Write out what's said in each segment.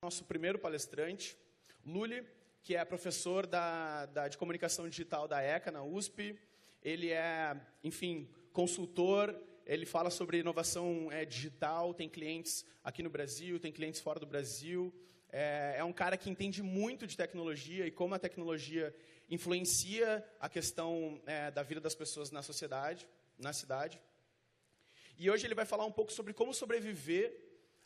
Nosso primeiro palestrante, Luli, que é professor de comunicação digital da ECA, na USP. Ele é, enfim, consultor, ele fala sobre inovação digital, tem clientes aqui no Brasil, tem clientes fora do Brasil. É um cara que entende muito de tecnologia e como a tecnologia influencia a questão da vida das pessoas na sociedade, na cidade. E hoje ele vai falar um pouco sobre como sobreviver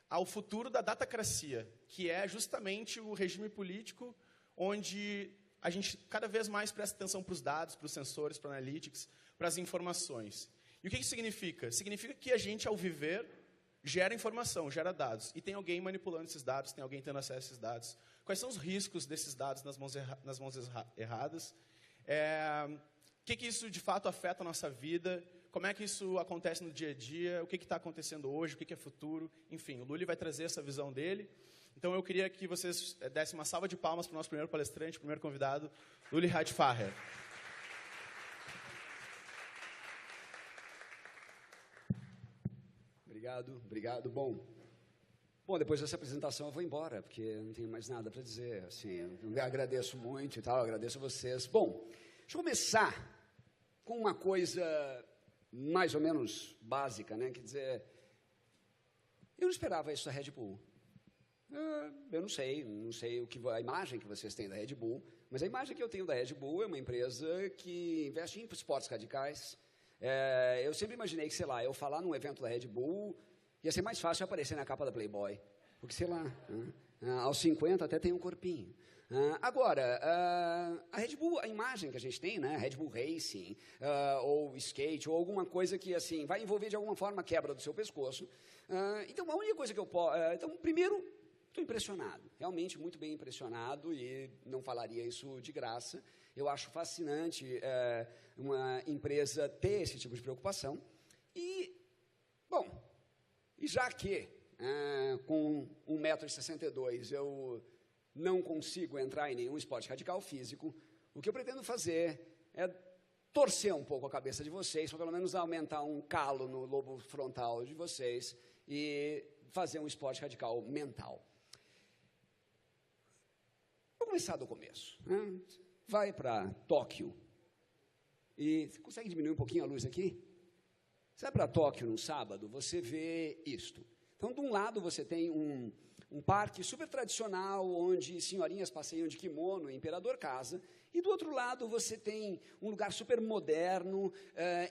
ao futuro da datacracia, que é justamente o regime político onde a gente cada vez mais presta atenção para os dados, para os sensores, para o analytics, para as informações. E o que isso significa? Significa que a gente, ao viver, gera informação, gera dados. E tem alguém manipulando esses dados, tem alguém tendo acesso a esses dados. Quais são os riscos desses dados nas mãos erradas? O que isso, de fato, afeta a nossa vida? Como é que isso acontece no dia a dia? O que está acontecendo hoje? O que é futuro? Enfim, o Luli vai trazer essa visão dele. Então, eu queria que vocês dessem uma salva de palmas para o nosso primeiro palestrante, primeiro convidado, Luli Radfarer. Obrigado. Bom, depois dessa apresentação eu vou embora, porque não tenho mais nada para dizer. Assim, eu agradeço muito e tal, agradeço a vocês. Bom, deixa eu começar com uma coisa mais ou menos básica, né? Quer dizer, eu não esperava isso da Red Bull. Eu não sei a imagem que vocês têm da Red Bull, mas a imagem que eu tenho da Red Bull é uma empresa que investe em esportes radicais. Eu sempre imaginei que, sei lá, eu falar num evento da Red Bull ia ser mais fácil aparecer na capa da Playboy, porque, sei lá, aos 50 até tem um corpinho. Agora, a Red Bull, a imagem que a gente tem, né, Red Bull Racing, ou skate, ou alguma coisa que assim vai envolver de alguma forma a quebra do seu pescoço. Então, a única coisa que eu posso... então, primeiro, estou impressionado, realmente muito bem impressionado, e não falaria isso de graça. Eu acho fascinante uma empresa ter esse tipo de preocupação. E, bom, e já que com 1,62 m eu não consigo entrar em nenhum esporte radical físico, o que eu pretendo fazer é torcer um pouco a cabeça de vocês, ou pelo menos aumentar um calo no lobo frontal de vocês e fazer um esporte radical mental. Vou começar do começo. Vai para Tóquio e... Você consegue diminuir um pouquinho a luz aqui? Você vai para Tóquio num sábado, você vê isto. Então, de um lado, você tem um parque super tradicional, onde senhorinhas passeiam de kimono, o imperador casa, e do outro lado você tem um lugar super moderno,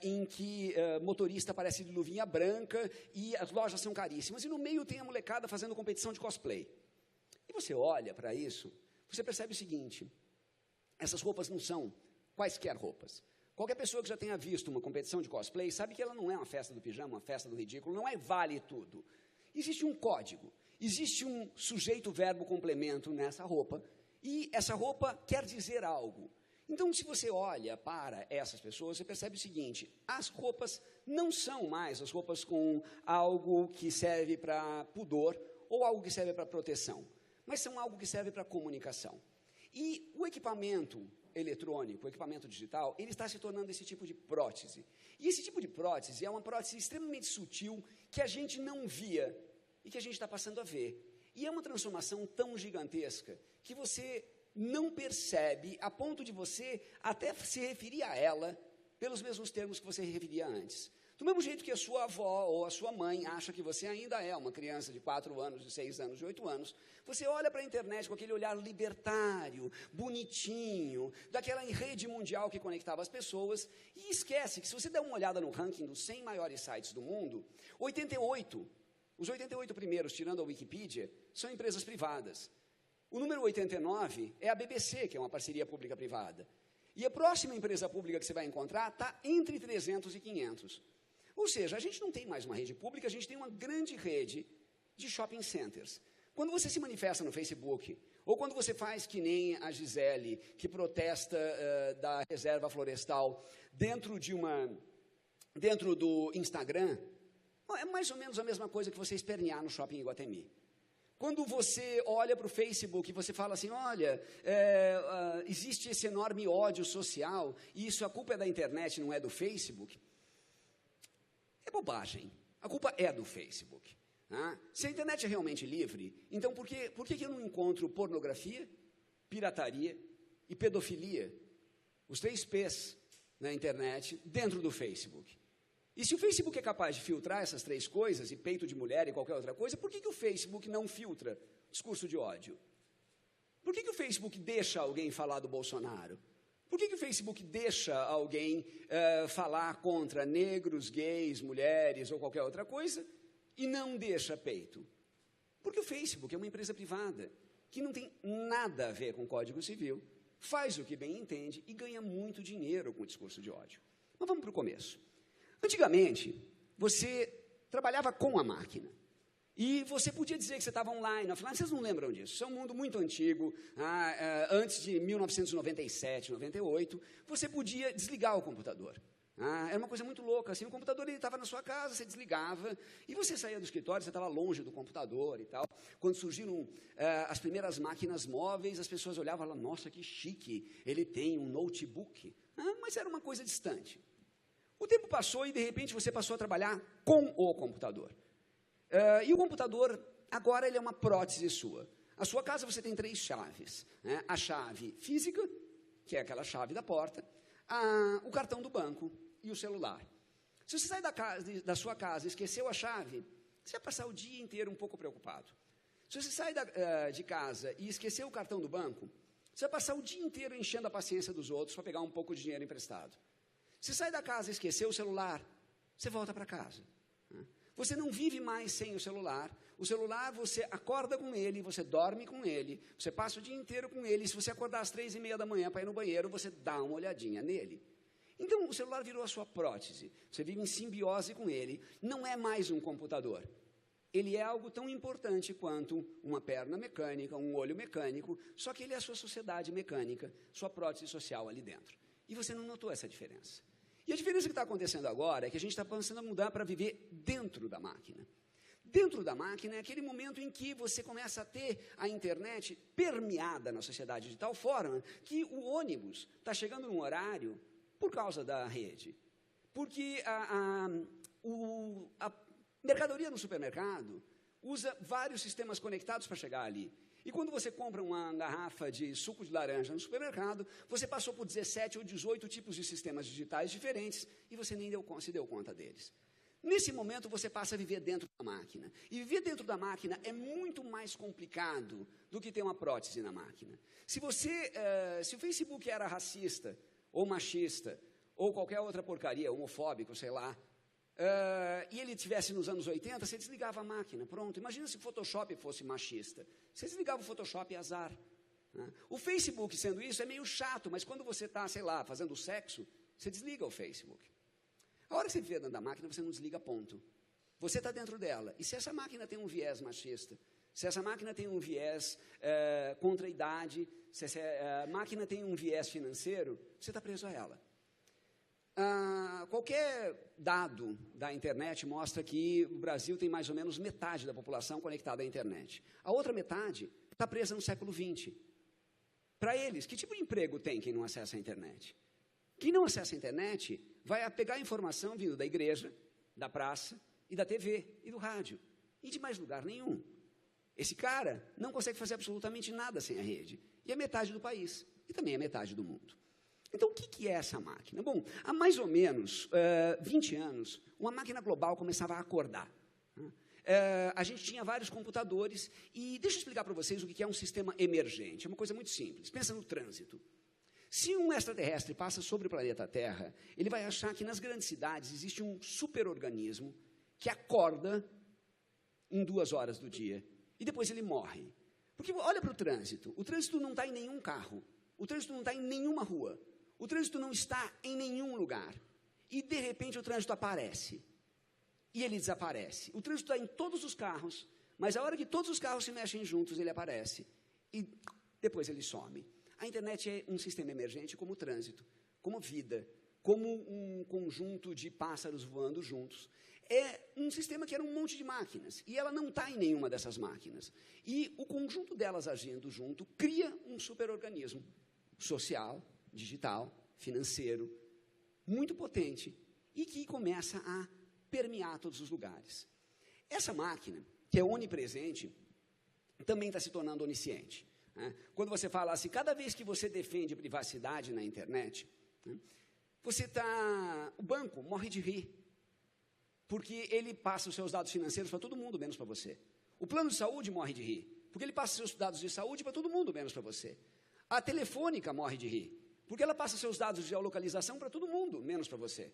em que motorista parece de luvinha branca, e as lojas são caríssimas, e no meio tem a molecada fazendo competição de cosplay. E você olha para isso, você percebe o seguinte: essas roupas não são quaisquer roupas. Qualquer pessoa que já tenha visto uma competição de cosplay sabe que ela não é uma festa do pijama, uma festa do ridículo, não é vale tudo. Existe um código, existe um sujeito, verbo, complemento nessa roupa, e essa roupa quer dizer algo. Então, se você olha para essas pessoas, você percebe o seguinte: as roupas não são mais as roupas com algo que serve para pudor ou algo que serve para proteção, mas são algo que serve para comunicação. E o equipamento eletrônico, o equipamento digital, ele está se tornando esse tipo de prótese. E esse tipo de prótese é uma prótese extremamente sutil que a gente não via e que a gente está passando a ver. E é uma transformação tão gigantesca que você não percebe, a ponto de você até se referir a ela pelos mesmos termos que você referia antes. Do mesmo jeito que a sua avó ou a sua mãe acha que você ainda é uma criança de 4 anos, de 6 anos, de 8 anos, você olha para a internet com aquele olhar libertário, bonitinho, daquela rede mundial que conectava as pessoas, e esquece que se você der uma olhada no ranking dos 100 maiores sites do mundo, os 88 primeiros, tirando a Wikipedia, são empresas privadas. O número 89 é a BBC, que é uma parceria pública-privada. E a próxima empresa pública que você vai encontrar está entre 300 e 500. Ou seja, a gente não tem mais uma rede pública, a gente tem uma grande rede de shopping centers. Quando você se manifesta no Facebook, ou quando você faz que nem a Gisele, que protesta da reserva florestal dentro do Instagram, é mais ou menos a mesma coisa que você espernear no shopping Iguatemi. Quando você olha para o Facebook e você fala assim, olha, existe esse enorme ódio social, e isso a culpa é da internet, não é do Facebook, é bobagem. A culpa é do Facebook. Se a internet é realmente livre, então por que eu não encontro pornografia, pirataria e pedofilia, os 3 P's na internet, dentro do Facebook? E se o Facebook é capaz de filtrar essas 3 coisas, e peito de mulher e qualquer outra coisa, por que o Facebook não filtra discurso de ódio? Por que o Facebook deixa alguém falar do Bolsonaro? Por que o Facebook deixa alguém falar contra negros, gays, mulheres ou qualquer outra coisa e não deixa peito? Porque o Facebook é uma empresa privada que não tem nada a ver com o Código Civil, faz o que bem entende e ganha muito dinheiro com o discurso de ódio. Mas vamos para o começo. Antigamente, você trabalhava com a máquina. E você podia dizer que você estava online, offline. Vocês não lembram disso? Isso é um mundo muito antigo. Antes de 1997, 98, você podia desligar o computador. Era uma coisa muito louca. Assim, o computador estava na sua casa, você desligava, e você saía do escritório, você estava longe do computador e tal. Quando surgiram as primeiras máquinas móveis, as pessoas olhavam e falavam, nossa, que chique, ele tem um notebook. Mas era uma coisa distante. O tempo passou e, de repente, você passou a trabalhar com o computador. E o computador, agora, ele é uma prótese sua. A sua casa, você tem 3 chaves. A chave física, que é aquela chave da porta, o cartão do banco e o celular. Se você sai da sua casa e esqueceu a chave, você vai passar o dia inteiro um pouco preocupado. Se você sai de casa e esqueceu o cartão do banco, você vai passar o dia inteiro enchendo a paciência dos outros para pegar um pouco de dinheiro emprestado. Se sai da casa e esqueceu o celular, você volta para casa. Você não vive mais sem o celular você acorda com ele, você dorme com ele, você passa o dia inteiro com ele, se você acordar às 3h30 da manhã para ir no banheiro, você dá uma olhadinha nele. Então, o celular virou a sua prótese, você vive em simbiose com ele, não é mais um computador. Ele é algo tão importante quanto uma perna mecânica, um olho mecânico, só que ele é a sua sociedade mecânica, sua prótese social ali dentro. E você não notou essa diferença. E a diferença que está acontecendo agora é que a gente está pensando a mudar para viver dentro da máquina. Dentro da máquina é aquele momento em que você começa a ter a internet permeada na sociedade de tal forma que o ônibus está chegando num horário por causa da rede. Porque a mercadoria no supermercado usa vários sistemas conectados para chegar ali. E quando você compra uma garrafa de suco de laranja no supermercado, você passou por 17 ou 18 tipos de sistemas digitais diferentes e você nem se deu conta deles. Nesse momento, você passa a viver dentro da máquina. E viver dentro da máquina é muito mais complicado do que ter uma prótese na máquina. Se o Facebook era racista, ou machista, ou qualquer outra porcaria, homofóbico, sei lá, e ele estivesse nos anos 80, você desligava a máquina, pronto. Imagina se o Photoshop fosse machista. Você desligava o Photoshop e azar. O Facebook, sendo isso, é meio chato, mas quando você está, sei lá, fazendo sexo, você desliga o Facebook. A hora que você vive dentro da máquina, você não desliga, ponto. Você está dentro dela. E se essa máquina tem um viés machista, se essa máquina tem um viés contra a idade, se essa máquina tem um viés financeiro, você está preso a ela. Qualquer dado da internet mostra que o Brasil tem mais ou menos metade da população conectada à internet. A outra metade está presa no século XX. Para eles, que tipo de emprego tem quem não acessa a internet? Quem não acessa a internet vai pegar a informação vindo da igreja, da praça, e da TV, e do rádio, e de mais lugar nenhum. Esse cara não consegue fazer absolutamente nada sem a rede. E é metade do país, e também é metade do mundo. Então, o que é essa máquina? Bom, há mais ou menos 20 anos, uma máquina global começava a acordar. A gente tinha vários computadores, e deixa eu explicar para vocês o que é um sistema emergente. É uma coisa muito simples. Pensa no trânsito. Se um extraterrestre passa sobre o planeta Terra, ele vai achar que nas grandes cidades existe um superorganismo que acorda em 2 horas do dia, e depois ele morre. Porque olha para o trânsito não está em nenhum carro, o trânsito não está em nenhuma rua, o trânsito não está em nenhum lugar, e de repente o trânsito aparece, e ele desaparece. O trânsito está em todos os carros, mas a hora que todos os carros se mexem juntos, ele aparece, e depois ele some. A internet é um sistema emergente como o trânsito, como vida, como um conjunto de pássaros voando juntos. É um sistema que era um monte de máquinas, e ela não está em nenhuma dessas máquinas. E o conjunto delas agindo junto cria um superorganismo social, digital, financeiro, muito potente, e que começa a permear todos os lugares. Essa máquina que é onipresente, também está se tornando onisciente. Né? Quando você fala assim, cada vez que você defende privacidade na internet, né, o banco morre de rir, porque ele passa os seus dados financeiros para todo mundo, menos para você. O plano de saúde morre de rir, porque ele passa seus dados de saúde para todo mundo, menos para você. A telefônica morre de rir, porque ela passa seus dados de geolocalização para todo mundo, menos para você.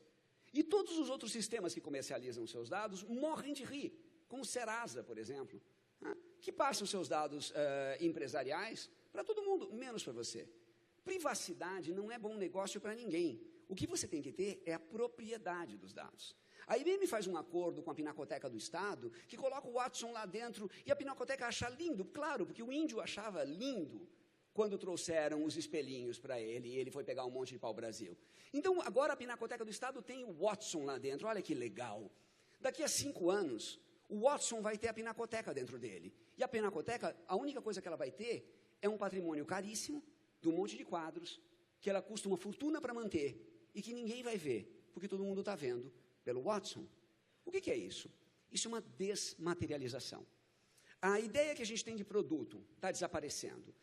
E todos os outros sistemas que comercializam os seus dados morrem de rir, como o Serasa, por exemplo, que passa os seus dados empresariais para todo mundo, menos para você. Privacidade não é bom negócio para ninguém. O que você tem que ter é a propriedade dos dados. A IBM faz um acordo com a Pinacoteca do Estado, que coloca o Watson lá dentro, e a Pinacoteca acha lindo, claro, porque o índio achava lindo quando trouxeram os espelhinhos para ele, e ele foi pegar um monte de pau-brasil. Então, agora a Pinacoteca do Estado tem o Watson lá dentro, olha que legal. Daqui a 5 anos, o Watson vai ter a Pinacoteca dentro dele. E a Pinacoteca, a única coisa que ela vai ter é um patrimônio caríssimo, de um monte de quadros, que ela custa uma fortuna para manter, e que ninguém vai ver, porque todo mundo está vendo pelo Watson. O que é isso? Isso é uma desmaterialização. A ideia que a gente tem de produto está desaparecendo.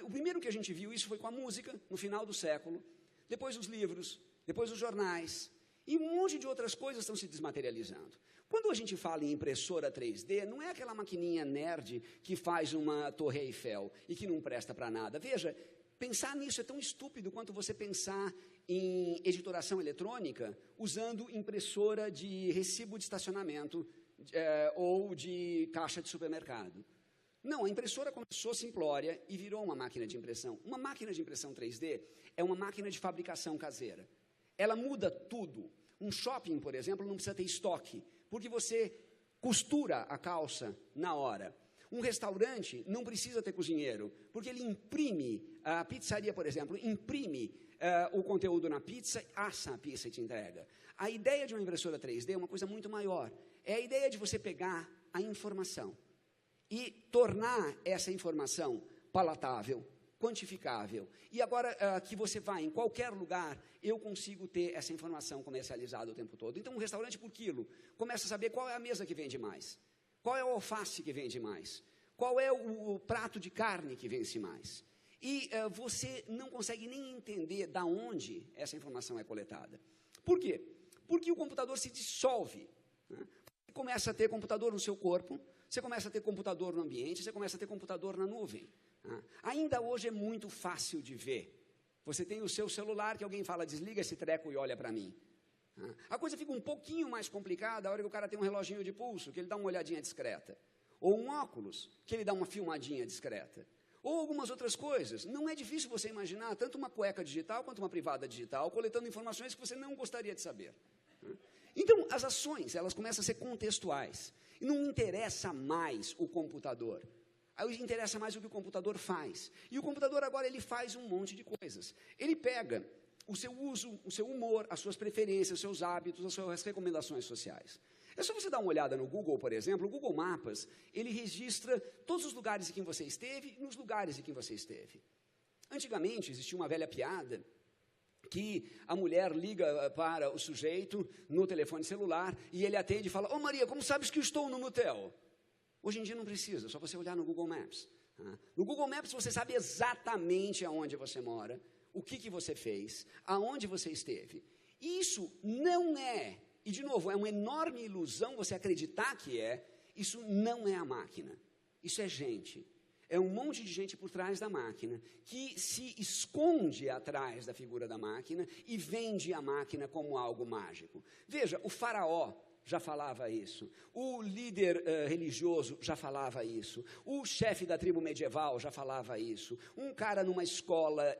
O primeiro que a gente viu isso foi com a música, no final do século, depois os livros, depois os jornais, e um monte de outras coisas estão se desmaterializando. Quando a gente fala em impressora 3D, não é aquela maquininha nerd que faz uma Torre Eiffel e que não presta para nada. Veja, pensar nisso é tão estúpido quanto você pensar em editoração eletrônica usando impressora de recibo de estacionamento ou de caixa de supermercado. Não, a impressora começou simplória e virou uma máquina de impressão. Uma máquina de impressão 3D é uma máquina de fabricação caseira. Ela muda tudo. Um shopping, por exemplo, não precisa ter estoque, porque você costura a calça na hora. Um restaurante não precisa ter cozinheiro, porque ele imprime, a pizzaria, por exemplo, imprime o conteúdo na pizza, assa a pizza e te entrega. A ideia de uma impressora 3D é uma coisa muito maior. É a ideia de você pegar a informação e tornar essa informação palatável, quantificável. E agora que você vai em qualquer lugar, eu consigo ter essa informação comercializada o tempo todo. Então, um restaurante por quilo começa a saber qual é a mesa que vende mais, qual é o alface que vende mais, qual é o prato de carne que vence mais. E você não consegue nem entender de onde essa informação é coletada. Por quê? Porque o computador se dissolve. Né? Você começa a ter computador no seu corpo, você começa a ter computador no ambiente, você começa a ter computador na nuvem. Ainda hoje é muito fácil de ver. Você tem o seu celular que alguém fala, desliga esse treco e olha para mim. A coisa fica um pouquinho mais complicada a hora que o cara tem um reloginho de pulso, que ele dá uma olhadinha discreta. Ou um óculos, que ele dá uma filmadinha discreta. Ou algumas outras coisas. Não é difícil você imaginar tanto uma cueca digital quanto uma privada digital, coletando informações que você não gostaria de saber. Então, as ações, elas começam a ser contextuais. E não interessa mais o computador. Aí interessa mais o que o computador faz. E o computador agora ele faz um monte de coisas. Ele pega o seu uso, o seu humor, as suas preferências, os seus hábitos, as suas recomendações sociais. É só você dar uma olhada no Google, por exemplo. O Google Maps, ele registra todos os lugares em que você esteve e nos lugares em que você esteve. Antigamente, existia uma velha piada que a mulher liga para o sujeito no telefone celular e ele atende e fala, ô Maria, como sabes que eu estou no motel? Hoje em dia não precisa, é só você olhar no Google Maps. No Google Maps você sabe exatamente aonde você mora, o que você fez, aonde você esteve. Isso não é, e de novo, é uma enorme ilusão você acreditar que isso não é a máquina, isso é gente. É um monte de gente por trás da máquina, que se esconde atrás da figura da máquina e vende a máquina como algo mágico. Veja, o faraó já falava isso, o líder religioso já falava isso, o chefe da tribo medieval já falava isso, um cara numa escola,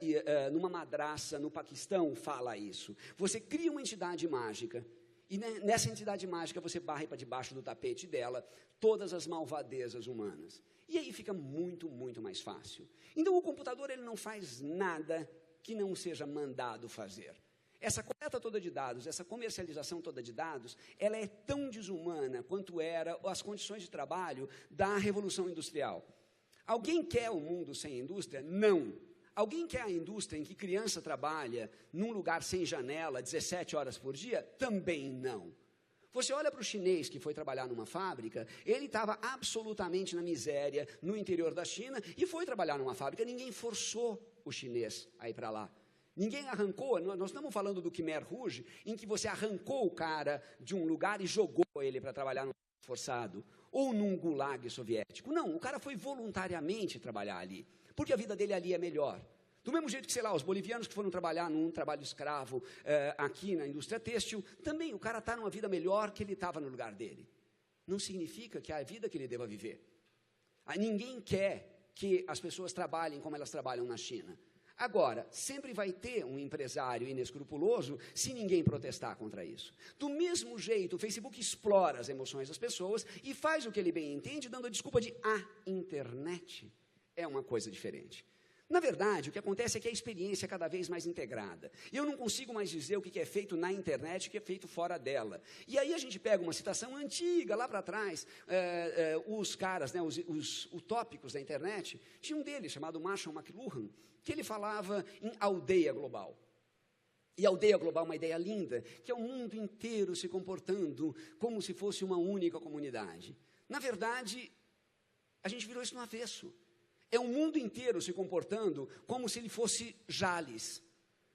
numa madraça no Paquistão fala isso. Você cria uma entidade mágica, e nessa entidade mágica você barre para debaixo do tapete dela todas as malvadezas humanas. E aí fica muito, muito mais fácil. Então o computador ele não faz nada que não seja mandado fazer. Essa coleta toda de dados, essa comercialização toda de dados, ela é tão desumana quanto eram as condições de trabalho da Revolução Industrial. Alguém quer um mundo sem indústria? Não. Alguém quer a indústria em que criança trabalha num lugar sem janela, 17 horas por dia? Também não. Você olha para o chinês que foi trabalhar numa fábrica, ele estava absolutamente na miséria no interior da China e foi trabalhar numa fábrica. Ninguém forçou o chinês a ir para lá. Ninguém arrancou, nós estamos falando do Khmer Rouge, em que você arrancou o cara de um lugar e jogou ele para trabalhar num forçado, ou num gulag soviético. Não, o cara foi voluntariamente trabalhar ali, porque a vida dele ali é melhor. Do mesmo jeito que, sei lá, os bolivianos que foram trabalhar num trabalho escravo aqui na indústria têxtil, também o cara está numa vida melhor que ele estava no lugar dele. Não significa que é a vida que ele deva viver. Ninguém quer que as pessoas trabalhem como elas trabalham na China. Agora, sempre vai ter um empresário inescrupuloso se ninguém protestar contra isso. Do mesmo jeito, o Facebook explora as emoções das pessoas e faz o que ele bem entende, dando a desculpa de a internet é uma coisa diferente. Na verdade, o que acontece é que a experiência é cada vez mais integrada. E eu não consigo mais dizer o que é feito na internet e o que é feito fora dela. E aí a gente pega uma citação antiga, lá para trás, os caras, né, os utópicos da internet, tinha um deles, chamado Marshall McLuhan, que ele falava em aldeia global. E a aldeia global é uma ideia linda, que é o mundo inteiro se comportando como se fosse uma única comunidade. Na verdade, a gente virou isso no avesso. É o mundo inteiro se comportando como se ele fosse Jales,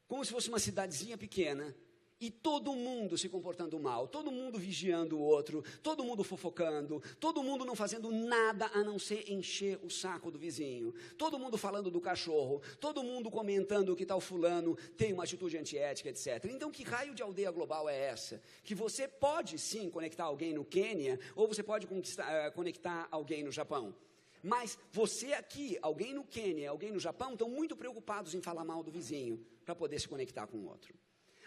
como se fosse uma cidadezinha pequena, e todo mundo se comportando mal, todo mundo vigiando o outro, todo mundo fofocando, todo mundo não fazendo nada a não ser encher o saco do vizinho, todo mundo falando do cachorro, todo mundo comentando que tal fulano tem uma atitude antiética, etc. Então, que raio de aldeia global é essa? Que você pode, sim, conectar alguém no Quênia, ou você pode conectar alguém no Japão. Mas você aqui, alguém no Quênia, alguém no Japão, estão muito preocupados em falar mal do vizinho para poder se conectar com o outro.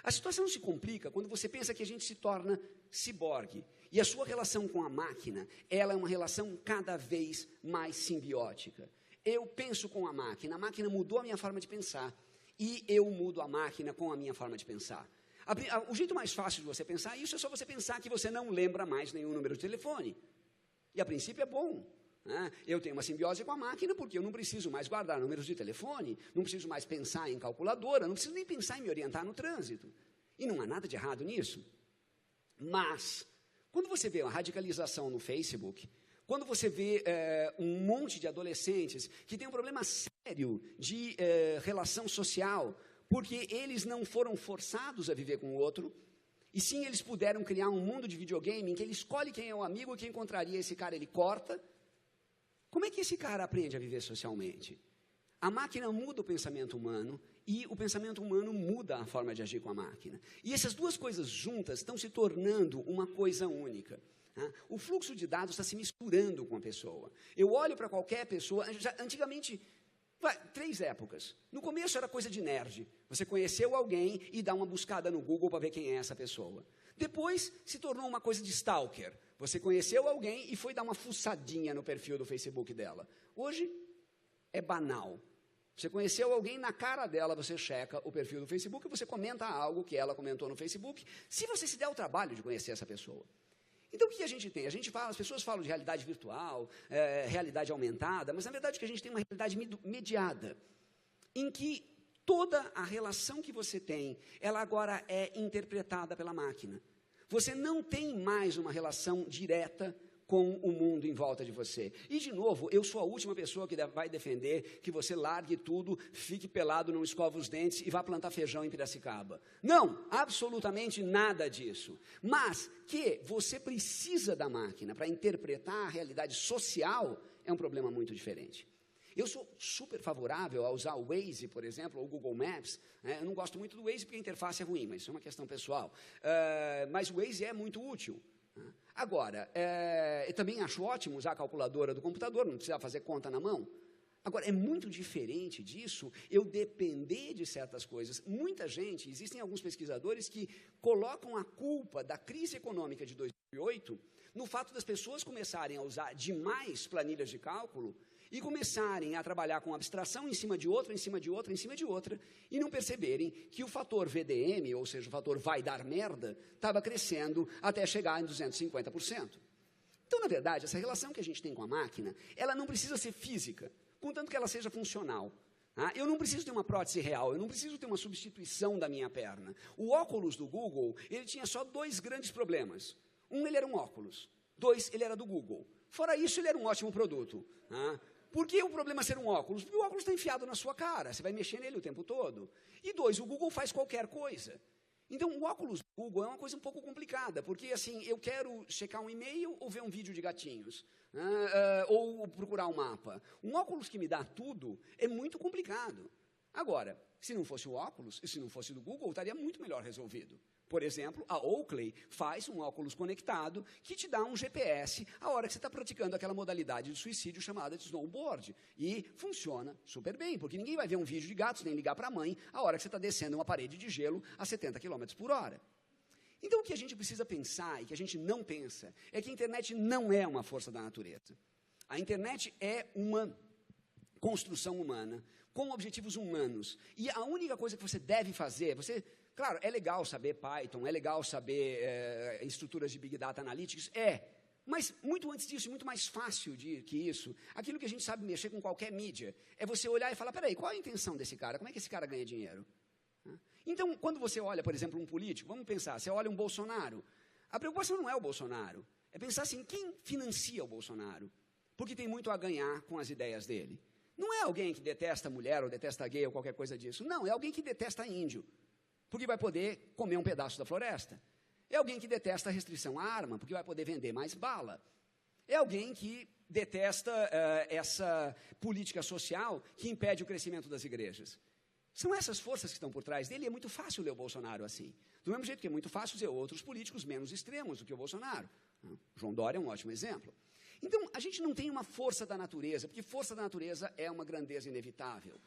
A situação se complica quando você pensa que a gente se torna ciborgue. E a sua relação com a máquina, ela é uma relação cada vez mais simbiótica. Eu penso com a máquina mudou a minha forma de pensar. E eu mudo a máquina com a minha forma de pensar. O jeito mais fácil de você pensar isso é só você pensar que você não lembra mais nenhum número de telefone. E a princípio é bom. Eu tenho uma simbiose com a máquina porque eu não preciso mais guardar números de telefone, não preciso mais pensar em calculadora, não preciso nem pensar em me orientar no trânsito. E não há nada de errado nisso. Mas, quando você vê uma radicalização no Facebook, quando você vê um monte de adolescentes que tem um problema sério de relação social, porque eles não foram forçados a viver com o outro, e sim eles puderam criar um mundo de videogame em que ele escolhe quem é o amigo e quem encontraria esse cara, ele corta. Como é que esse cara aprende a viver socialmente? A máquina muda o pensamento humano e o pensamento humano muda a forma de agir com a máquina. E essas duas coisas juntas estão se tornando uma coisa única. O fluxo de dados está se misturando com a pessoa. Eu olho para qualquer pessoa, antigamente, 3 épocas. No começo era coisa de nerd. Você conheceu alguém e dá uma buscada no Google para ver quem é essa pessoa. Depois se tornou uma coisa de stalker. Você conheceu alguém e foi dar uma fuçadinha no perfil do Facebook dela. Hoje é banal. Você conheceu alguém, na cara dela você checa o perfil do Facebook e você comenta algo que ela comentou no Facebook, se você se der o trabalho de conhecer essa pessoa. Então, o que a gente tem? As pessoas falam de realidade virtual, realidade aumentada, mas, na verdade, o que a gente tem é uma realidade mediada, em que toda a relação que você tem, ela agora é interpretada pela máquina. Você não tem mais uma relação direta com o mundo em volta de você. E, de novo, eu sou a última pessoa que vai defender que você largue tudo, fique pelado, não escova os dentes e vá plantar feijão em Piracicaba. Não, absolutamente nada disso. Mas que você precisa da máquina para interpretar a realidade social é um problema muito diferente. Eu sou super favorável a usar o Waze, por exemplo, ou o Google Maps. Eu não gosto muito do Waze porque a interface é ruim, mas isso é uma questão pessoal. Mas o Waze é muito útil. Agora, eu também acho ótimo usar a calculadora do computador, não precisa fazer conta na mão. Agora, é muito diferente disso eu depender de certas coisas. Muita gente, existem alguns pesquisadores que colocam a culpa da crise econômica de 2008 no fato das pessoas começarem a usar demais planilhas de cálculo e começarem a trabalhar com abstração em cima de outra, em cima de outra, em cima de outra, e não perceberem que o fator VDM, ou seja, o fator vai dar merda, estava crescendo até chegar em 250%. Então, na verdade, essa relação que a gente tem com a máquina, ela não precisa ser física, contanto que ela seja funcional. Eu não preciso ter uma prótese real, eu não preciso ter uma substituição da minha perna. O óculos do Google, ele tinha só 2 grandes problemas. Um, ele era um óculos. 2, ele era do Google. Fora isso, ele era um ótimo produto. Por que o problema é ser um óculos? Porque o óculos está enfiado na sua cara, você vai mexer nele o tempo todo. E 2, o Google faz qualquer coisa. Então, o óculos do Google é uma coisa um pouco complicada, porque, assim, eu quero checar um e-mail ou ver um vídeo de gatinhos, ou procurar um mapa. Um óculos que me dá tudo é muito complicado. Agora, se não fosse o óculos, e se não fosse do Google, estaria muito melhor resolvido. Por exemplo, a Oakley faz um óculos conectado que te dá um GPS a hora que você está praticando aquela modalidade de suicídio chamada de snowboard. E funciona super bem, porque ninguém vai ver um vídeo de gatos, nem ligar para a mãe a hora que você está descendo uma parede de gelo a 70 km por hora. Então, o que a gente precisa pensar, e que a gente não pensa, é que a internet não é uma força da natureza. A internet é uma construção humana, com objetivos humanos. E a única coisa que você deve fazer, claro, é legal saber Python, é legal saber estruturas de Big Data Analytics, mas muito antes disso, muito mais fácil que isso, aquilo que a gente sabe mexer com qualquer mídia, é você olhar e falar, peraí, qual é a intenção desse cara? Como é que esse cara ganha dinheiro? Então, quando você olha, por exemplo, um político, vamos pensar, você olha um Bolsonaro, a preocupação não é o Bolsonaro, é pensar assim, quem financia o Bolsonaro? Porque tem muito a ganhar com as ideias dele. Não é alguém que detesta mulher ou detesta gay ou qualquer coisa disso. Não, é alguém que detesta índio, porque vai poder comer um pedaço da floresta. É alguém que detesta a restrição à arma, porque vai poder vender mais bala. É alguém que detesta essa política social que impede o crescimento das igrejas. São essas forças que estão por trás dele, e é muito fácil ler o Bolsonaro assim. Do mesmo jeito que é muito fácil ver outros políticos menos extremos do que o Bolsonaro. João Dória é um ótimo exemplo. Então, a gente não tem uma força da natureza, porque força da natureza é uma grandeza inevitável.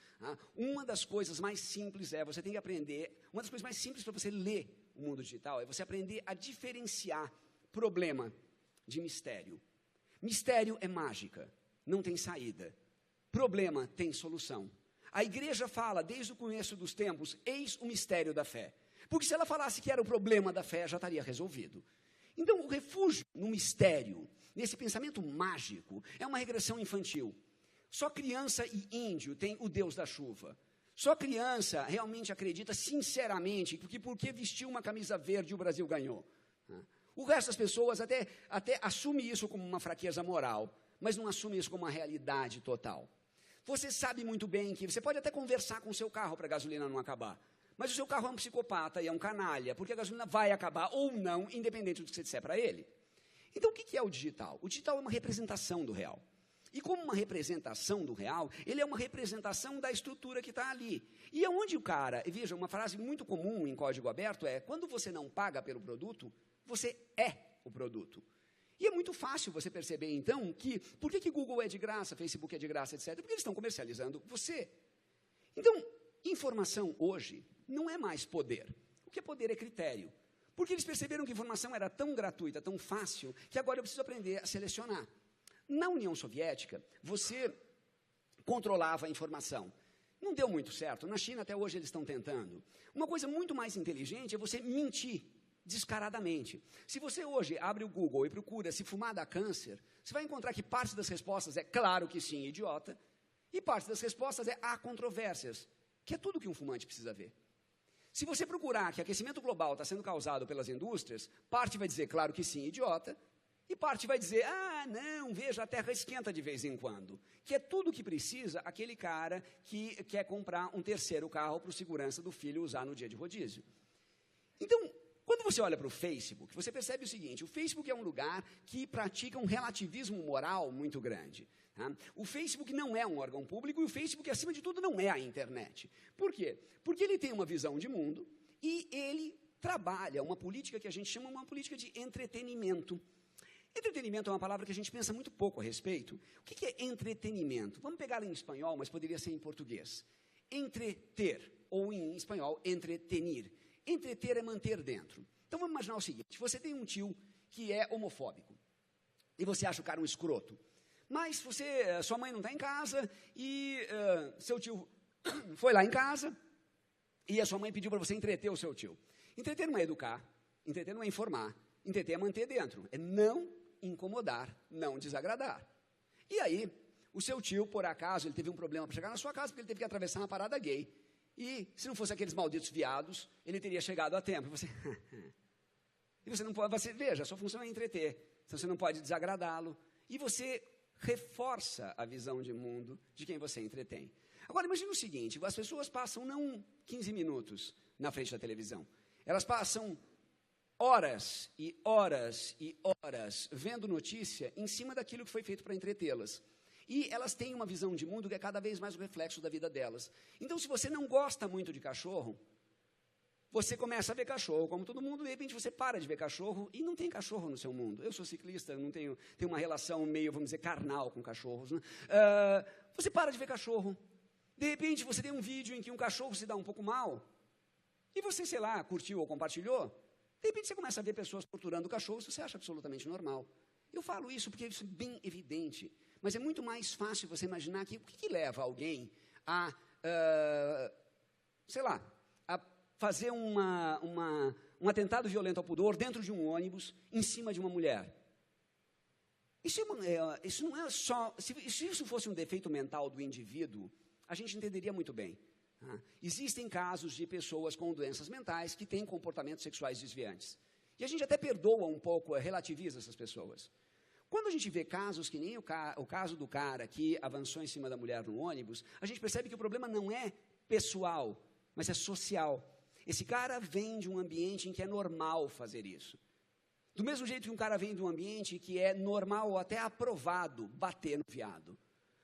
Uma das coisas mais simples você tem que aprender, uma das coisas mais simples para você ler o mundo digital é você aprender a diferenciar problema de mistério. Mistério é mágica, não tem saída. Problema tem solução. A igreja fala, desde o começo dos tempos, eis o mistério da fé. Porque se ela falasse que era o problema da fé, já estaria resolvido. Então, o refúgio no mistério, nesse pensamento mágico, é uma regressão infantil. Só criança e índio tem o Deus da chuva. Só criança realmente acredita sinceramente que porque vestiu uma camisa verde o Brasil ganhou. O resto das pessoas até assume isso como uma fraqueza moral, mas não assume isso como uma realidade total. Você sabe muito bem que você pode até conversar com o seu carro para a gasolina não acabar, mas o seu carro é um psicopata e é um canalha, porque a gasolina vai acabar ou não, independente do que você disser para ele. Então, o que é o digital? O digital é uma representação do real. E como uma representação do real, ele é uma representação da estrutura que está ali. E aonde o cara, veja, uma frase muito comum em código aberto é, quando você não paga pelo produto, você é o produto. E é muito fácil você perceber, então, que por que Google é de graça, Facebook é de graça, etc. Porque eles estão comercializando você. Então, informação hoje não é mais poder. O que é poder é critério. Porque eles perceberam que a informação era tão gratuita, tão fácil, que agora eu preciso aprender a selecionar. Na União Soviética, você controlava a informação. Não deu muito certo. Na China, até hoje, eles estão tentando. Uma coisa muito mais inteligente é você mentir descaradamente. Se você hoje abre o Google e procura se fumar dá câncer, você vai encontrar que parte das respostas é claro que sim, idiota, e parte das respostas é há controvérsias, que é tudo que um fumante precisa ver. Se você procurar que aquecimento global está sendo causado pelas indústrias, parte vai dizer claro que sim, idiota, e parte vai dizer, não, veja, a Terra esquenta de vez em quando. Que é tudo que precisa aquele cara que quer comprar um terceiro carro para o segurança do filho usar no dia de rodízio. Então, quando você olha para o Facebook, você percebe o seguinte, o Facebook é um lugar que pratica um relativismo moral muito grande. Tá? O Facebook não é um órgão público e o Facebook, acima de tudo, não é a internet. Por quê? Porque ele tem uma visão de mundo e ele trabalha uma política que a gente chama uma política de entretenimento. Entretenimento é uma palavra que a gente pensa muito pouco a respeito. O que é entretenimento? Vamos pegar em espanhol, mas poderia ser em português. Entreter, ou em espanhol, entretenir. Entreter é manter dentro. Então vamos imaginar o seguinte, você tem um tio que é homofóbico, e você acha o cara um escroto, mas sua mãe não está em casa, e seu tio foi lá em casa, e a sua mãe pediu para você entreter o seu tio. Entreter não é educar, entreter não é informar, entreter é manter dentro, é não incomodar, não desagradar. E aí, o seu tio, por acaso, ele teve um problema para chegar na sua casa, porque ele teve que atravessar uma parada gay. E, se não fosse aqueles malditos viados, ele teria chegado a tempo. E você, E você não pode, veja, a sua função é entreter, então você não pode desagradá-lo, e você reforça a visão de mundo de quem você entretém. Agora, imagine o seguinte, as pessoas passam não 15 minutos na frente da televisão, elas passam horas e horas e horas vendo notícia em cima daquilo que foi feito para entretê-las. E elas têm uma visão de mundo que é cada vez mais o reflexo da vida delas. Então, se você não gosta muito de cachorro, você começa a ver cachorro, como todo mundo, de repente você para de ver cachorro e não tem cachorro no seu mundo. Eu sou ciclista, não tenho uma relação meio, vamos dizer, carnal com cachorros. Né? Você para de ver cachorro. De repente você tem um vídeo em que um cachorro se dá um pouco mal, e você, sei lá, curtiu ou compartilhou. De repente você começa a ver pessoas torturando cachorros, você acha absolutamente normal. Eu falo isso porque isso é bem evidente, mas é muito mais fácil você imaginar que o que leva alguém a, sei lá, a fazer um atentado violento ao pudor dentro de um ônibus, em cima de uma mulher. Isso não é só... Se isso fosse um defeito mental do indivíduo, a gente entenderia muito bem. Existem casos de pessoas com doenças mentais que têm comportamentos sexuais desviantes. E a gente até perdoa um pouco, relativiza essas pessoas. Quando a gente vê casos que nem o caso do cara que avançou em cima da mulher no ônibus, a gente percebe que o problema não é pessoal, mas é social. Esse cara vem de um ambiente em que é normal fazer isso. Do mesmo jeito que um cara vem de um ambiente que é normal ou até aprovado bater no viado.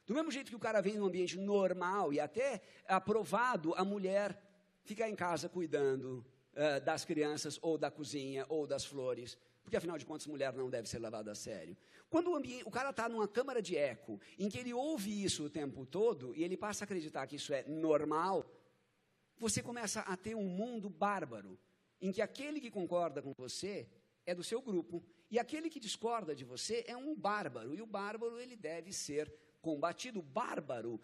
Do mesmo jeito que o cara vem de um ambiente normal e até aprovado a mulher ficar em casa cuidando das crianças ou da cozinha ou das flores. Porque, afinal de contas, mulher não deve ser levada a sério. Quando o cara está numa câmara de eco, em que ele ouve isso o tempo todo, e ele passa a acreditar que isso é normal, você começa a ter um mundo bárbaro, em que aquele que concorda com você é do seu grupo, e aquele que discorda de você é um bárbaro, e o bárbaro ele deve ser combatido. Bárbaro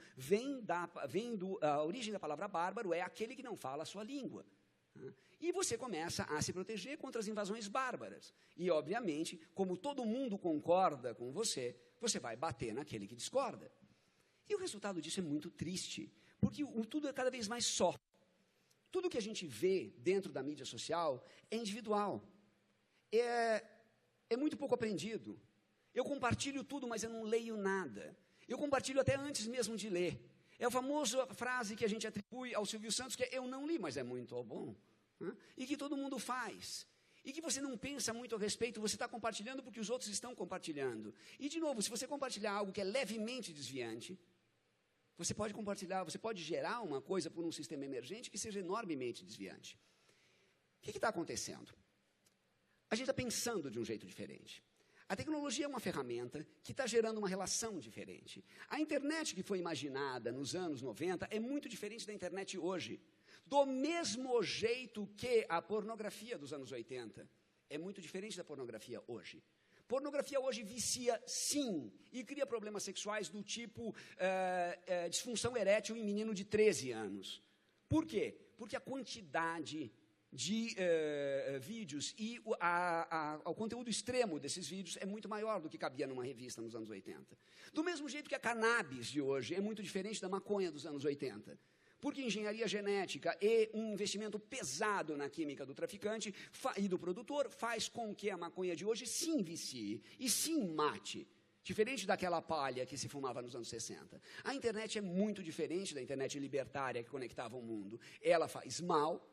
a origem da palavra bárbaro é aquele que não fala a sua língua. E você começa a se proteger contra as invasões bárbaras. E, obviamente, como todo mundo concorda com você, você vai bater naquele que discorda. E o resultado disso é muito triste, porque tudo é cada vez mais só. Tudo que a gente vê dentro da mídia social é individual. É muito pouco aprendido. Eu compartilho tudo, mas eu não leio nada. Eu compartilho até antes mesmo de ler. É a famosa frase que a gente atribui ao Silvio Santos, que é eu não li, mas é muito bom. E que todo mundo faz. E que você não pensa muito a respeito, você está compartilhando porque os outros estão compartilhando. E, de novo, se você compartilhar algo que é levemente desviante, você pode compartilhar, você pode gerar uma coisa por um sistema emergente que seja enormemente desviante. O que está acontecendo? A gente está pensando de um jeito diferente. A tecnologia é uma ferramenta que está gerando uma relação diferente. A internet que foi imaginada nos anos 90 é muito diferente da internet hoje. Do mesmo jeito que a pornografia dos anos 80 é muito diferente da pornografia hoje. Pornografia hoje vicia, sim, e cria problemas sexuais do tipo disfunção erétil em menino de 13 anos. Por quê? Porque a quantidade de vídeos e o conteúdo extremo desses vídeos é muito maior do que cabia numa revista nos anos 80. Do mesmo jeito que a cannabis de hoje é muito diferente da maconha dos anos 80. Porque engenharia genética e um investimento pesado na química do traficante e do produtor faz com que a maconha de hoje sim vicie e sim mate. Diferente daquela palha que se fumava nos anos 60. A internet é muito diferente da internet libertária que conectava o mundo. Ela faz mal.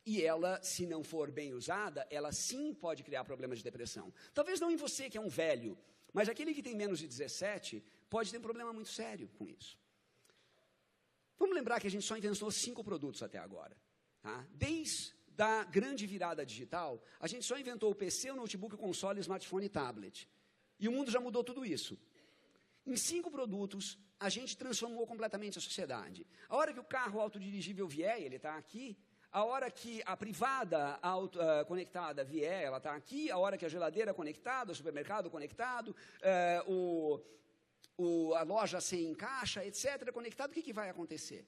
E ela, se não for bem usada, ela sim pode criar problemas de depressão. Talvez não em você, que é um velho, mas aquele que tem menos de 17 pode ter um problema muito sério com isso. Vamos lembrar que a gente só inventou 5 produtos até agora. Tá? Desde a grande virada digital, a gente só inventou o PC, o notebook, o console, o smartphone e tablet. E o mundo já mudou tudo isso. Em 5 produtos, a gente transformou completamente a sociedade. A hora que o carro autodirigível vier, ele está aqui. A hora que a privada conectada vier, ela está aqui. A hora que a geladeira conectada, o supermercado conectado, a loja sem caixa, etc., conectado, o que vai acontecer?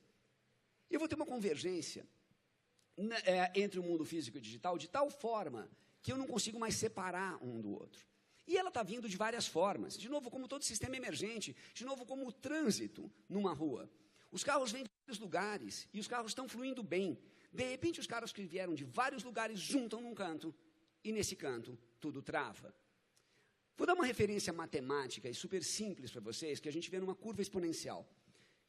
Eu vou ter uma convergência entre o mundo físico e digital de tal forma que eu não consigo mais separar um do outro. E ela está vindo de várias formas. De novo, como todo sistema emergente. De novo, como o trânsito numa rua. Os carros vêm de vários lugares e os carros estão fluindo bem. De repente, os caras que vieram de vários lugares juntam num canto e nesse canto tudo trava. Vou dar uma referência matemática e super simples para vocês, que a gente vê numa curva exponencial.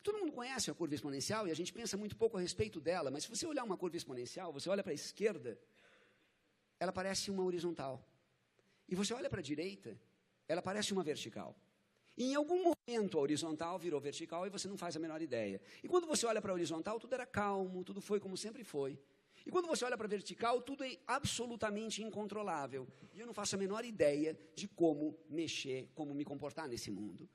Todo mundo conhece a curva exponencial e a gente pensa muito pouco a respeito dela, mas se você olhar uma curva exponencial, você olha para a esquerda, ela parece uma horizontal. E você olha para a direita, ela parece uma vertical. E em algum momento a horizontal virou vertical e você não faz a menor ideia. E quando você olha para a horizontal, tudo era calmo, tudo foi como sempre foi. E quando você olha para a vertical, tudo é absolutamente incontrolável. E eu não faço a menor ideia de como mexer, como me comportar nesse mundo.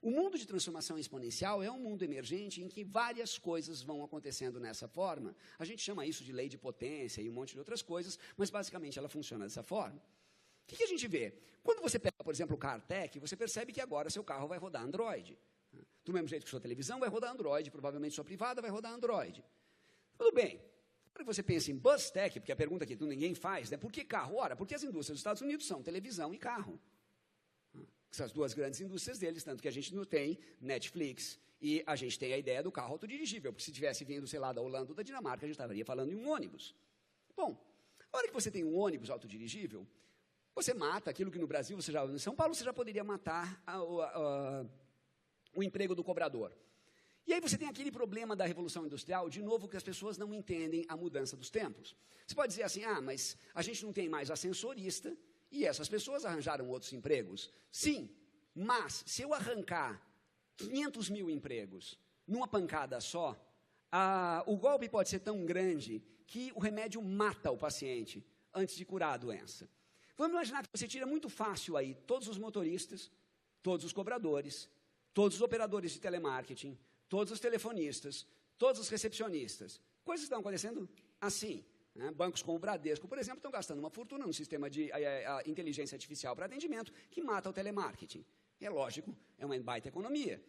O mundo de transformação exponencial é um mundo emergente em que várias coisas vão acontecendo nessa forma. A gente chama isso de lei de potência e um monte de outras coisas, mas basicamente ela funciona dessa forma. O que a gente vê? Quando você pega, por exemplo, o CarTech, você percebe que agora seu carro vai rodar Android. Do mesmo jeito que sua televisão vai rodar Android, provavelmente sua privada vai rodar Android. Tudo bem. Quando você pensa em BuzzTech, porque a pergunta que ninguém faz, né? Por que carro? Ora, porque as indústrias dos Estados Unidos são televisão e carro. São as duas grandes indústrias deles, tanto que a gente não tem Netflix e a gente tem a ideia do carro autodirigível, porque se tivesse vindo, sei lá, da Holanda ou da Dinamarca, a gente estaria falando em um ônibus. Bom, a hora que você tem um ônibus autodirigível, você mata aquilo que no Brasil, em São Paulo, você já poderia matar o emprego do cobrador. E aí você tem aquele problema da Revolução Industrial, de novo, que as pessoas não entendem a mudança dos tempos. Você pode dizer assim, mas a gente não tem mais ascensorista, e essas pessoas arranjaram outros empregos. Sim, mas se eu arrancar 500 mil empregos numa pancada só, o golpe pode ser tão grande que o remédio mata o paciente antes de curar a doença. Vamos imaginar que você tira muito fácil aí todos os motoristas, todos os cobradores, todos os operadores de telemarketing, todos os telefonistas, todos os recepcionistas. Coisas estão acontecendo assim. Né? Bancos como o Bradesco, por exemplo, estão gastando uma fortuna num sistema de inteligência artificial para atendimento que mata o telemarketing. É lógico, é uma baita economia.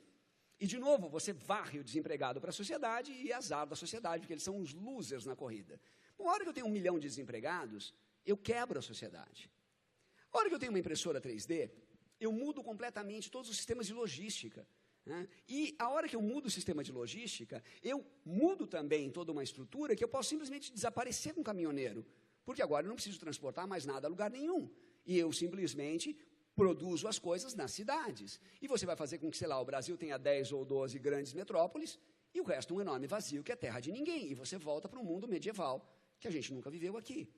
E, de novo, você varre o desempregado para a sociedade e azar da sociedade, porque eles são os losers na corrida. Bom, a hora que eu tenho 1 milhão de desempregados, eu quebro a sociedade. A hora que eu tenho uma impressora 3D, eu mudo completamente todos os sistemas de logística. Né? E a hora que eu mudo o sistema de logística, eu mudo também toda uma estrutura que eu posso simplesmente desaparecer com o caminhoneiro, porque agora eu não preciso transportar mais nada a lugar nenhum. E eu simplesmente produzo as coisas nas cidades. E você vai fazer com que, sei lá, o Brasil tenha 10 ou 12 grandes metrópoles e o resto um enorme vazio que é terra de ninguém. E você volta para um mundo medieval que a gente nunca viveu aqui.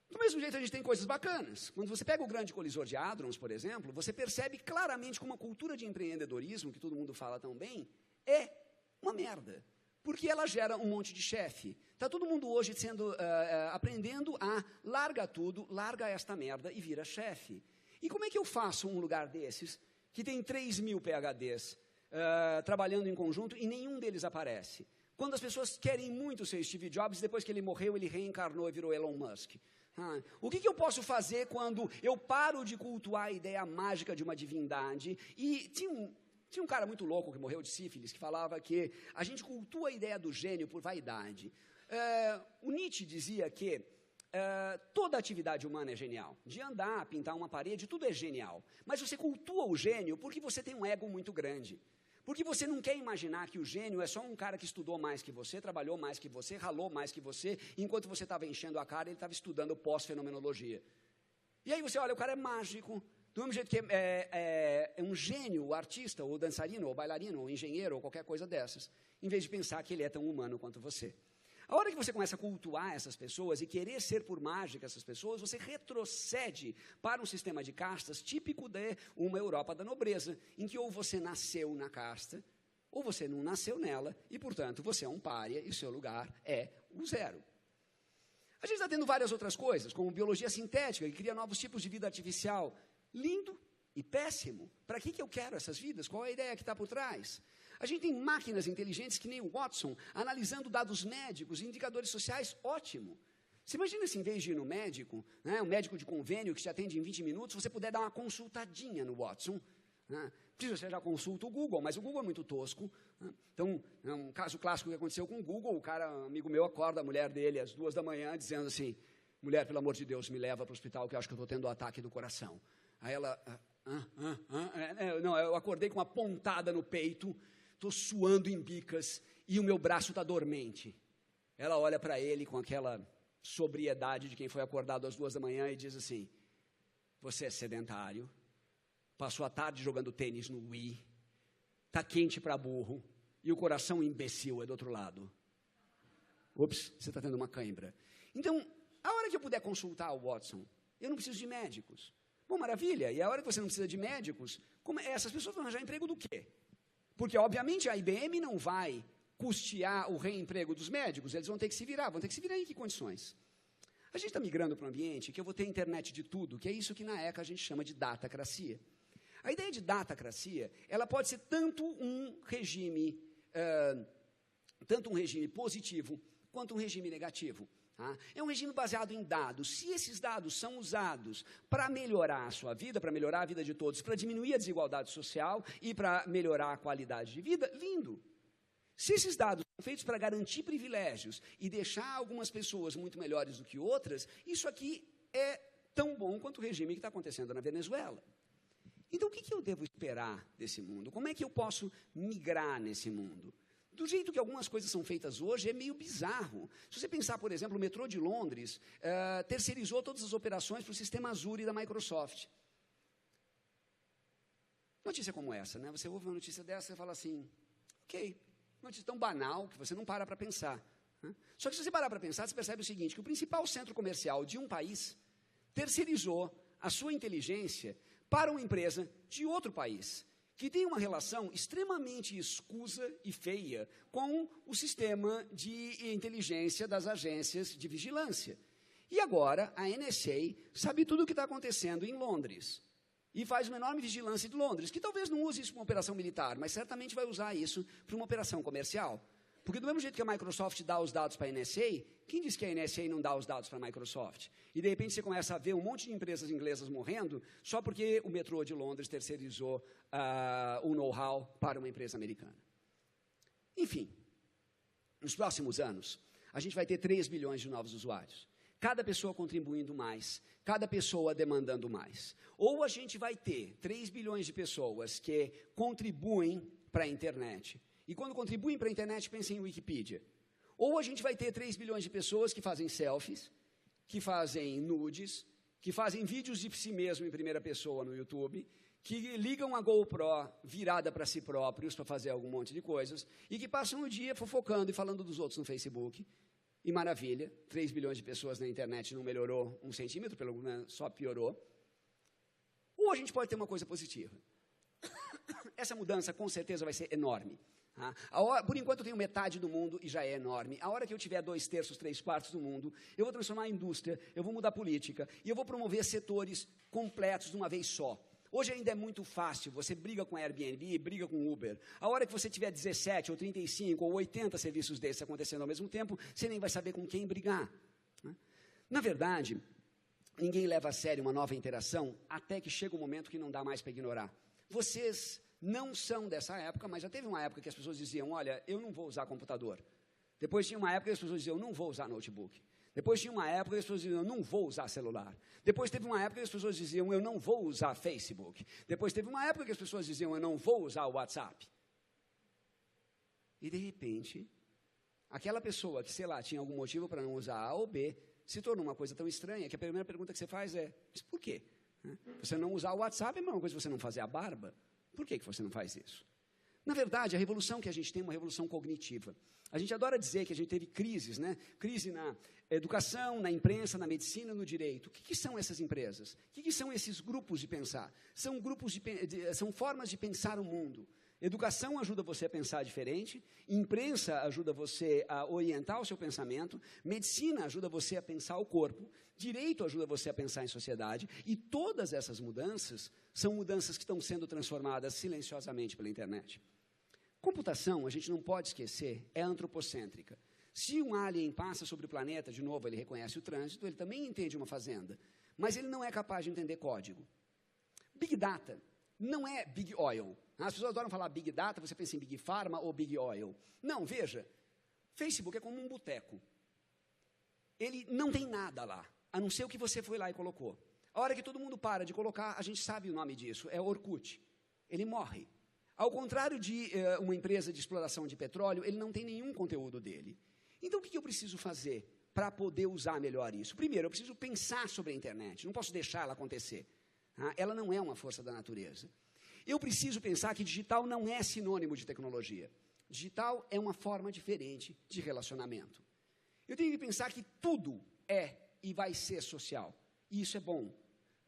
Do mesmo jeito, a gente tem coisas bacanas. Quando você pega o grande colisor de Hadrons, por exemplo, você percebe claramente como a cultura de empreendedorismo, que todo mundo fala tão bem, é uma merda. Porque ela gera um monte de chefe. Está todo mundo hoje aprendendo a larga tudo, larga esta merda e vira chefe. E como é que eu faço um lugar desses, que tem 3.000 PhDs trabalhando em conjunto e nenhum deles aparece? Quando as pessoas querem muito ser Steve Jobs, depois que ele morreu, ele reencarnou e virou Elon Musk. O que eu posso fazer quando eu paro de cultuar a ideia mágica de uma divindade? E tinha um cara muito louco que morreu de sífilis, que falava que a gente cultua a ideia do gênio por vaidade. O Nietzsche dizia que toda atividade humana é genial. De andar, pintar uma parede, tudo é genial. Mas você cultua o gênio porque você tem um ego muito grande. Porque você não quer imaginar que o gênio é só um cara que estudou mais que você, trabalhou mais que você, ralou mais que você, e enquanto você estava enchendo a cara, ele estava estudando pós-fenomenologia. E aí você olha, o cara é mágico, do mesmo jeito que é um gênio, o artista, ou dançarino, ou bailarino, ou engenheiro, ou qualquer coisa dessas, em vez de pensar que ele é tão humano quanto você. A hora que você começa a cultuar essas pessoas e querer ser por mágica essas pessoas, você retrocede para um sistema de castas típico de uma Europa da nobreza, em que ou você nasceu na casta, ou você não nasceu nela, e, portanto, você é um pária e o seu lugar é o zero. A gente está tendo várias outras coisas, como biologia sintética, que cria novos tipos de vida artificial. Lindo e péssimo. Para que eu quero essas vidas? Qual é a ideia que está por trás? A gente tem máquinas inteligentes que nem o Watson, analisando dados médicos e indicadores sociais, ótimo. Você imagina se, em vez de ir no médico, né, um médico de convênio que te atende em 20 minutos, você puder dar uma consultadinha no Watson. Né? Você já consulta o Google, mas o Google é muito tosco. Né? Então, é um caso clássico que aconteceu com o Google, o cara, um amigo meu, acorda a mulher dele às 2 da manhã, dizendo assim, mulher, pelo amor de Deus, me leva para o hospital, que eu acho que eu estou tendo um ataque do coração. Aí ela, não, eu acordei com uma pontada no peito, estou suando em bicas e o meu braço está dormente. Ela olha para ele com aquela sobriedade de quem foi acordado às 2h e diz assim, você é sedentário, passou a tarde jogando tênis no Wii, está quente para burro, e o coração imbecil é do outro lado. Ops, você está tendo uma cãibra. Então, a hora que eu puder consultar o Watson, eu não preciso de médicos. Bom, maravilha, e a hora que você não precisa de médicos, essas pessoas vão arranjar emprego do quê? Porque, obviamente, a IBM não vai custear o reemprego dos médicos, eles vão ter que se virar em que condições? A gente está migrando para um ambiente que eu vou ter internet de tudo, que é isso que na ECA a gente chama de datacracia. A ideia de datacracia, ela pode ser tanto um regime positivo, quanto um regime negativo. Tá? É um regime baseado em dados. Se esses dados são usados para melhorar a sua vida, para melhorar a vida de todos, para diminuir a desigualdade social e para melhorar a qualidade de vida, lindo. Se esses dados são feitos para garantir privilégios e deixar algumas pessoas muito melhores do que outras, isso aqui é tão bom quanto o regime que está acontecendo na Venezuela. Então, o que eu devo esperar desse mundo? Como é que eu posso migrar nesse mundo? Do jeito que algumas coisas são feitas hoje, é meio bizarro. Se você pensar, por exemplo, o metrô de Londres terceirizou todas as operações para o sistema Azure da Microsoft. Notícia como essa, né? Você ouve uma notícia dessa e fala assim, ok, notícia tão banal que você não para pensar. Né? Só que se você parar para pensar, você percebe o seguinte, que o principal centro comercial de um país terceirizou a sua inteligência para uma empresa de outro país, que tem uma relação extremamente escusa e feia com o sistema de inteligência das agências de vigilância. E agora, a NSA sabe tudo o que está acontecendo em Londres. E faz uma enorme vigilância de Londres, que talvez não use isso para uma operação militar, mas certamente vai usar isso para uma operação comercial. Porque do mesmo jeito que a Microsoft dá os dados para a NSA, quem diz que a NSA não dá os dados para a Microsoft? E, de repente, você começa a ver um monte de empresas inglesas morrendo só porque o metrô de Londres terceirizou o know-how para uma empresa americana. Enfim, nos próximos anos, a gente vai ter 3 bilhões de novos usuários. Cada pessoa contribuindo mais, cada pessoa demandando mais. Ou a gente vai ter 3 bilhões de pessoas que contribuem para a internet. E quando contribuem para a internet, pensem em Wikipedia. Ou a gente vai ter 3 bilhões de pessoas que fazem selfies, que fazem nudes, que fazem vídeos de si mesmo em primeira pessoa no YouTube, que ligam a GoPro virada para si próprios para fazer algum monte de coisas, e que passam o dia fofocando e falando dos outros no Facebook. E maravilha, 3 bilhões de pessoas na internet não melhorou 1 centímetro, pelo menos só piorou. Ou a gente pode ter uma coisa positiva. Essa mudança, com certeza, vai ser enorme. Por enquanto, eu tenho metade do mundo e já é enorme. A hora que eu tiver 2/3, 3/4 do mundo, eu vou transformar a indústria, eu vou mudar a política e eu vou promover setores completos de uma vez só. Hoje ainda é muito fácil, você briga com a Airbnb, briga com o Uber. A hora que você tiver 17, ou 35, ou 80 serviços desses acontecendo ao mesmo tempo, você nem vai saber com quem brigar. Na verdade, ninguém leva a sério uma nova interação até que chega um momento que não dá mais para ignorar. Vocês não são dessa época, mas já teve uma época que as pessoas diziam, olha, eu não vou usar computador. Depois tinha uma época que as pessoas diziam, eu não vou usar notebook. Depois tinha uma época que as pessoas diziam, eu não vou usar celular. Depois teve uma época que as pessoas diziam, eu não vou usar Facebook. Depois teve uma época que as pessoas diziam, eu não vou usar o WhatsApp. E, de repente, aquela pessoa que, sei lá, tinha algum motivo para não usar A ou B, se tornou uma coisa tão estranha que a primeira pergunta que você faz é, mas por quê? Você não usar o WhatsApp é a mesma coisa que você não fazer a barba? Por que você não faz isso? Na verdade, a revolução que a gente tem é uma revolução cognitiva. A gente adora dizer que a gente teve crises, né? Crise na educação, na imprensa, na medicina, no direito. O que são essas empresas? O que são esses grupos de pensar? São são formas de pensar o mundo. Educação ajuda você a pensar diferente, imprensa ajuda você a orientar o seu pensamento, medicina ajuda você a pensar o corpo, direito ajuda você a pensar em sociedade, e todas essas mudanças são mudanças que estão sendo transformadas silenciosamente pela internet. Computação, a gente não pode esquecer, é antropocêntrica. Se um alien passa sobre o planeta, de novo, ele reconhece o trânsito, ele também entende uma fazenda, mas ele não é capaz de entender código. Big Data não é Big Oil. As pessoas adoram falar Big Data, você pensa em Big Pharma ou Big Oil. Não, veja, Facebook é como um boteco. Ele não tem nada lá, a não ser o que você foi lá e colocou. A hora que todo mundo para de colocar, a gente sabe o nome disso, é Orkut. Ele morre. Ao contrário de uma empresa de exploração de petróleo, ele não tem nenhum conteúdo dele. Então, o que eu preciso fazer para poder usar melhor isso? Primeiro, eu preciso pensar sobre a internet, não posso deixar ela acontecer. Ela não é uma força da natureza. Eu preciso pensar que digital não é sinônimo de tecnologia. Digital é uma forma diferente de relacionamento. Eu tenho que pensar que tudo é e vai ser social. E isso é bom.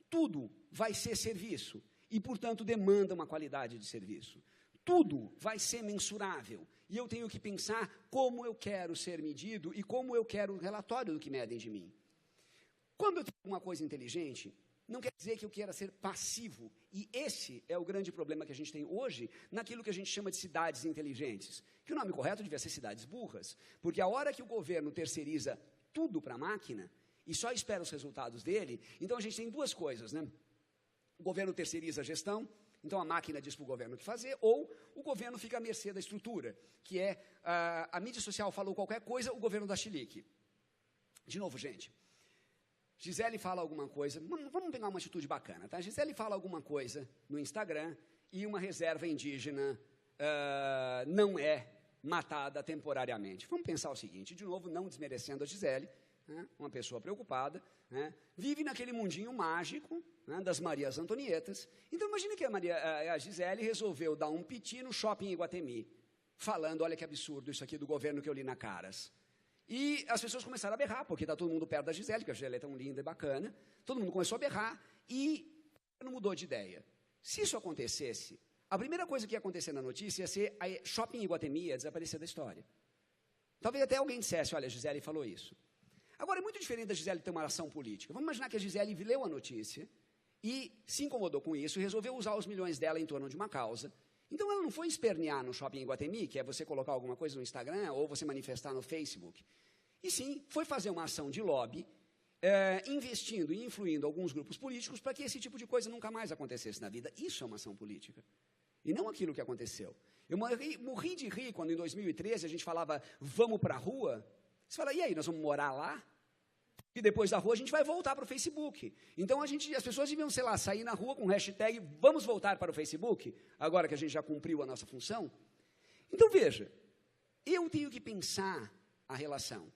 Tudo vai ser serviço e, portanto, demanda uma qualidade de serviço. Tudo vai ser mensurável e eu tenho que pensar como eu quero ser medido e como eu quero o relatório do que medem de mim. Quando eu tenho uma coisa inteligente, não quer dizer que eu queira ser passivo. E esse é o grande problema que a gente tem hoje naquilo que a gente chama de cidades inteligentes. Que o nome correto devia ser cidades burras, porque a hora que o governo terceiriza tudo para a máquina e só espera os resultados dele, então a gente tem duas coisas, né? O governo terceiriza a gestão, então a máquina diz para o governo o que fazer, ou o governo fica à mercê da estrutura, que é a mídia social falou qualquer coisa, o governo dá chilique. De novo, gente, Gisele fala alguma coisa, vamos pegar uma atitude bacana, tá? Gisele fala alguma coisa no Instagram e uma reserva indígena não é matada temporariamente. Vamos pensar o seguinte, de novo, não desmerecendo a Gisele, né, uma pessoa preocupada, né, vive naquele mundinho mágico, né, das Marias Antonietas. Então, imagine que a Gisele resolveu dar um piti no shopping Iguatemi, falando, olha que absurdo isso aqui do governo que eu li na Caras. E as pessoas começaram a berrar, porque está todo mundo perto da Gisele, porque a Gisele é tão linda e bacana, todo mundo começou a berrar e não mudou de ideia. Se isso acontecesse, a primeira coisa que ia acontecer na notícia ia ser a shopping Iguatemi ia desaparecer da história. Talvez até alguém dissesse, olha, a Gisele falou isso. Agora, é muito diferente da Gisele ter uma ação política. Vamos imaginar que a Gisele leu a notícia e se incomodou com isso e resolveu usar os milhões dela em torno de uma causa. Então, ela não foi espernear no shopping Iguatemi, que é você colocar alguma coisa no Instagram ou você manifestar no Facebook. E sim, foi fazer uma ação de lobby, investindo e influindo alguns grupos políticos para que esse tipo de coisa nunca mais acontecesse na vida. Isso é uma ação política. E não aquilo que aconteceu. Eu morri de rir quando, em 2013, a gente falava, vamos para a rua. Você fala, e aí, nós vamos morar lá? E depois da rua a gente vai voltar para o Facebook. Então, as pessoas deviam, sei lá, sair na rua com o hashtag, vamos voltar para o Facebook, agora que a gente já cumpriu a nossa função. Então, veja, eu tenho que pensar a relação.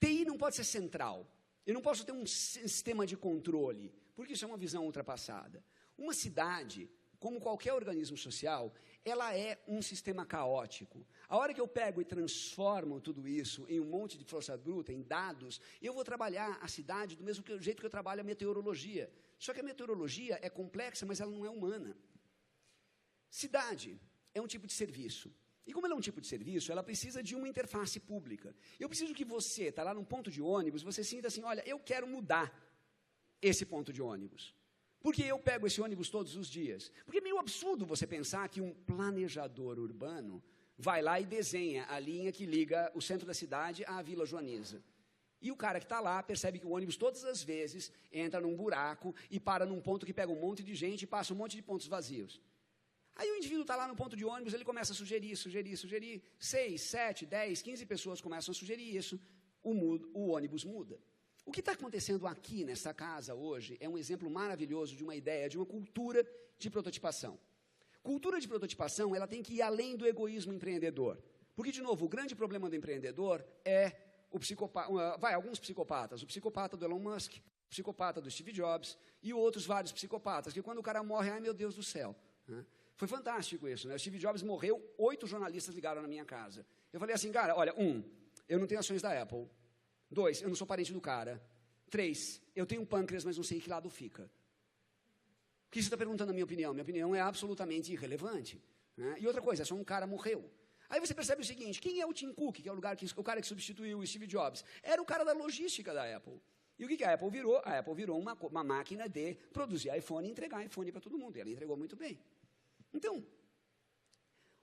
TI não pode ser central. Eu não posso ter um sistema de controle, porque isso é uma visão ultrapassada. Uma cidade, como qualquer organismo social, ela é um sistema caótico. A hora que eu pego e transformo tudo isso em um monte de força bruta, em dados, eu vou trabalhar a cidade do mesmo jeito que eu trabalho a meteorologia. Só que a meteorologia é complexa, mas ela não é humana. Cidade é um tipo de serviço. E como ela é um tipo de serviço, ela precisa de uma interface pública. Eu preciso que você, está lá num ponto de ônibus, você sinta assim, olha, eu quero mudar esse ponto de ônibus. Porque eu pego esse ônibus todos os dias. Porque é meio absurdo você pensar que um planejador urbano vai lá e desenha a linha que liga o centro da cidade à Vila Joaniza. E o cara que está lá percebe que o ônibus todas as vezes entra num buraco e para num ponto que pega um monte de gente e passa um monte de pontos vazios. Aí o indivíduo está lá no ponto de ônibus, ele começa a sugerir. 6, 7, 10, 15 pessoas começam a sugerir isso, o ônibus muda. O que está acontecendo aqui nessa casa hoje é um exemplo maravilhoso de uma ideia, de uma cultura de prototipação. Cultura de prototipação, ela tem que ir além do egoísmo empreendedor. Porque, de novo, o grande problema do empreendedor é o psicopata, alguns psicopatas, o psicopata do Elon Musk, o psicopata do Steve Jobs e outros vários psicopatas, que quando o cara morre, ai meu Deus do céu. Foi fantástico isso, né? O Steve Jobs morreu, 8 jornalistas ligaram na minha casa. Eu falei assim, cara, olha, 1, eu não tenho ações da Apple. 2, eu não sou parente do cara. 3, eu tenho um pâncreas, mas não sei em que lado fica. Por que você está perguntando a minha opinião? Minha opinião é absolutamente irrelevante. Né? E outra coisa, só um cara morreu. Aí você percebe o seguinte, quem é o Tim Cook, que é o cara que substituiu o Steve Jobs? Era o cara da logística da Apple. E o que a Apple virou? A Apple virou uma máquina de produzir iPhone e entregar iPhone para todo mundo. E ela entregou muito bem. Então,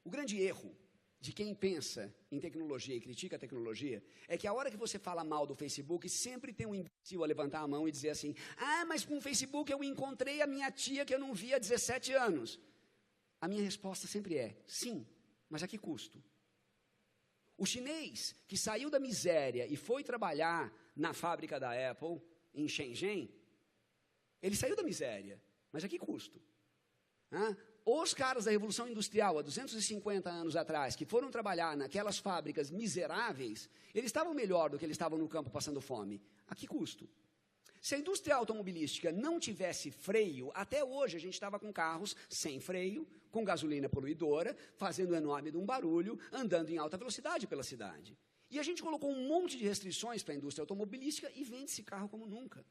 o grande erro de quem pensa em tecnologia e critica a tecnologia é que a hora que você fala mal do Facebook, sempre tem um imbecil a levantar a mão e dizer assim, mas com o Facebook eu encontrei a minha tia que eu não via há 17 anos. A minha resposta sempre é, sim, mas a que custo? O chinês que saiu da miséria e foi trabalhar na fábrica da Apple, em Shenzhen, ele saiu da miséria, mas a que custo? os caras da Revolução Industrial, há 250 anos atrás, que foram trabalhar naquelas fábricas miseráveis, eles estavam melhor do que eles estavam no campo passando fome. A que custo? Se a indústria automobilística não tivesse freio, até hoje a gente estava com carros sem freio, com gasolina poluidora, fazendo um enorme de um barulho, andando em alta velocidade pela cidade. E a gente colocou um monte de restrições para a indústria automobilística e vende esse carro como nunca.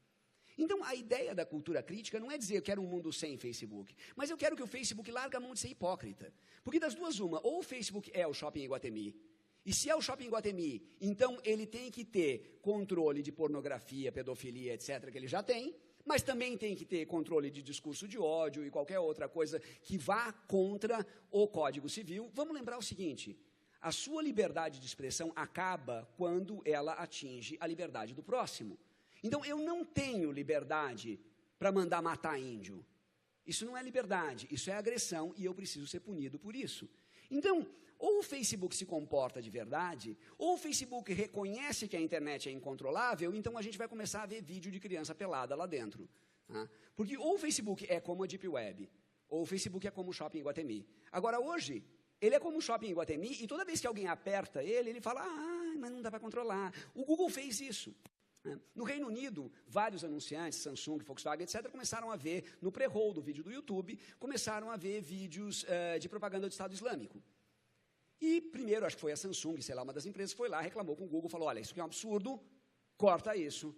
Então, a ideia da cultura crítica não é dizer eu quero um mundo sem Facebook, mas eu quero que o Facebook largue a mão de ser hipócrita. Porque das duas, uma, ou o Facebook é o Shopping Iguatemi, e se é o Shopping Iguatemi, então ele tem que ter controle de pornografia, pedofilia, etc., que ele já tem, mas também tem que ter controle de discurso de ódio e qualquer outra coisa que vá contra o Código Civil. Vamos lembrar o seguinte, a sua liberdade de expressão acaba quando ela atinge a liberdade do próximo. Então, eu não tenho liberdade para mandar matar índio. Isso não é liberdade, isso é agressão e eu preciso ser punido por isso. Então, ou o Facebook se comporta de verdade, ou o Facebook reconhece que a internet é incontrolável, então a gente vai começar a ver vídeo de criança pelada lá dentro. Tá? Porque ou o Facebook é como a Deep Web, ou o Facebook é como o Shopping Iguatemi. Agora, hoje, ele é como o Shopping Iguatemi e toda vez que alguém aperta ele, ele fala, mas não dá para controlar. O Google fez isso. No Reino Unido, vários anunciantes, Samsung, Volkswagen, etc., começaram a ver, no pré-roll do vídeo do YouTube, começaram a ver vídeos de propaganda do Estado Islâmico. E, primeiro, acho que foi a Samsung, sei lá, uma das empresas, foi lá, reclamou com o Google, falou, olha, isso aqui é um absurdo, corta isso,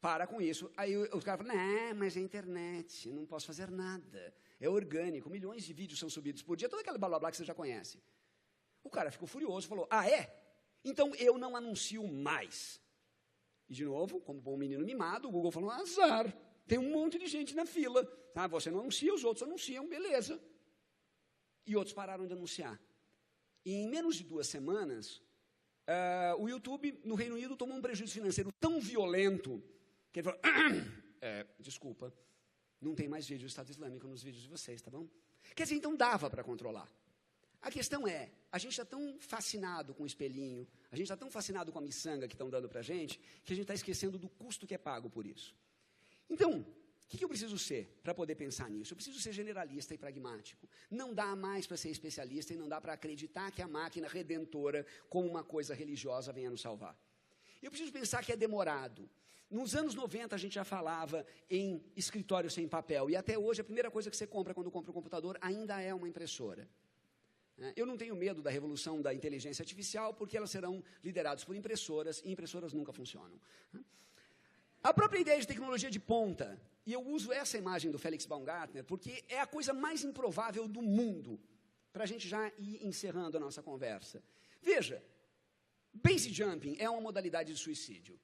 para com isso. Aí os caras falaram, não, mas é internet, não posso fazer nada, é orgânico, milhões de vídeos são subidos por dia, todo aquele blá blá blá que você já conhece. O cara ficou furioso, falou, é? Então eu não anuncio mais. E, de novo, como bom menino mimado, o Google falou, azar, tem um monte de gente na fila. Tá? Você não anuncia, os outros anunciam, beleza. E outros pararam de anunciar. E em menos de 2 semanas, o YouTube, no Reino Unido, tomou um prejuízo financeiro tão violento, que ele falou, desculpa, não tem mais vídeo do Estado Islâmico nos vídeos de vocês, tá bom? Quer dizer, então dava para controlar. A questão é, a gente está tão fascinado com o espelhinho, a gente está tão fascinado com a miçanga que estão dando para a gente, que a gente está esquecendo do custo que é pago por isso. Então, o que eu preciso ser para poder pensar nisso? Eu preciso ser generalista e pragmático. Não dá mais para ser especialista e não dá para acreditar que a máquina redentora, como uma coisa religiosa, venha nos salvar. Eu preciso pensar que é demorado. Nos anos 90, a gente já falava em escritório sem papel, e até hoje a primeira coisa que você compra quando compra um computador ainda é uma impressora. Eu não tenho medo da revolução da inteligência artificial, porque elas serão lideradas por impressoras, e impressoras nunca funcionam. A própria ideia de tecnologia de ponta, e eu uso essa imagem do Felix Baumgartner, porque é a coisa mais improvável do mundo, para a gente já ir encerrando a nossa conversa. Veja, base jumping é uma modalidade de suicídio.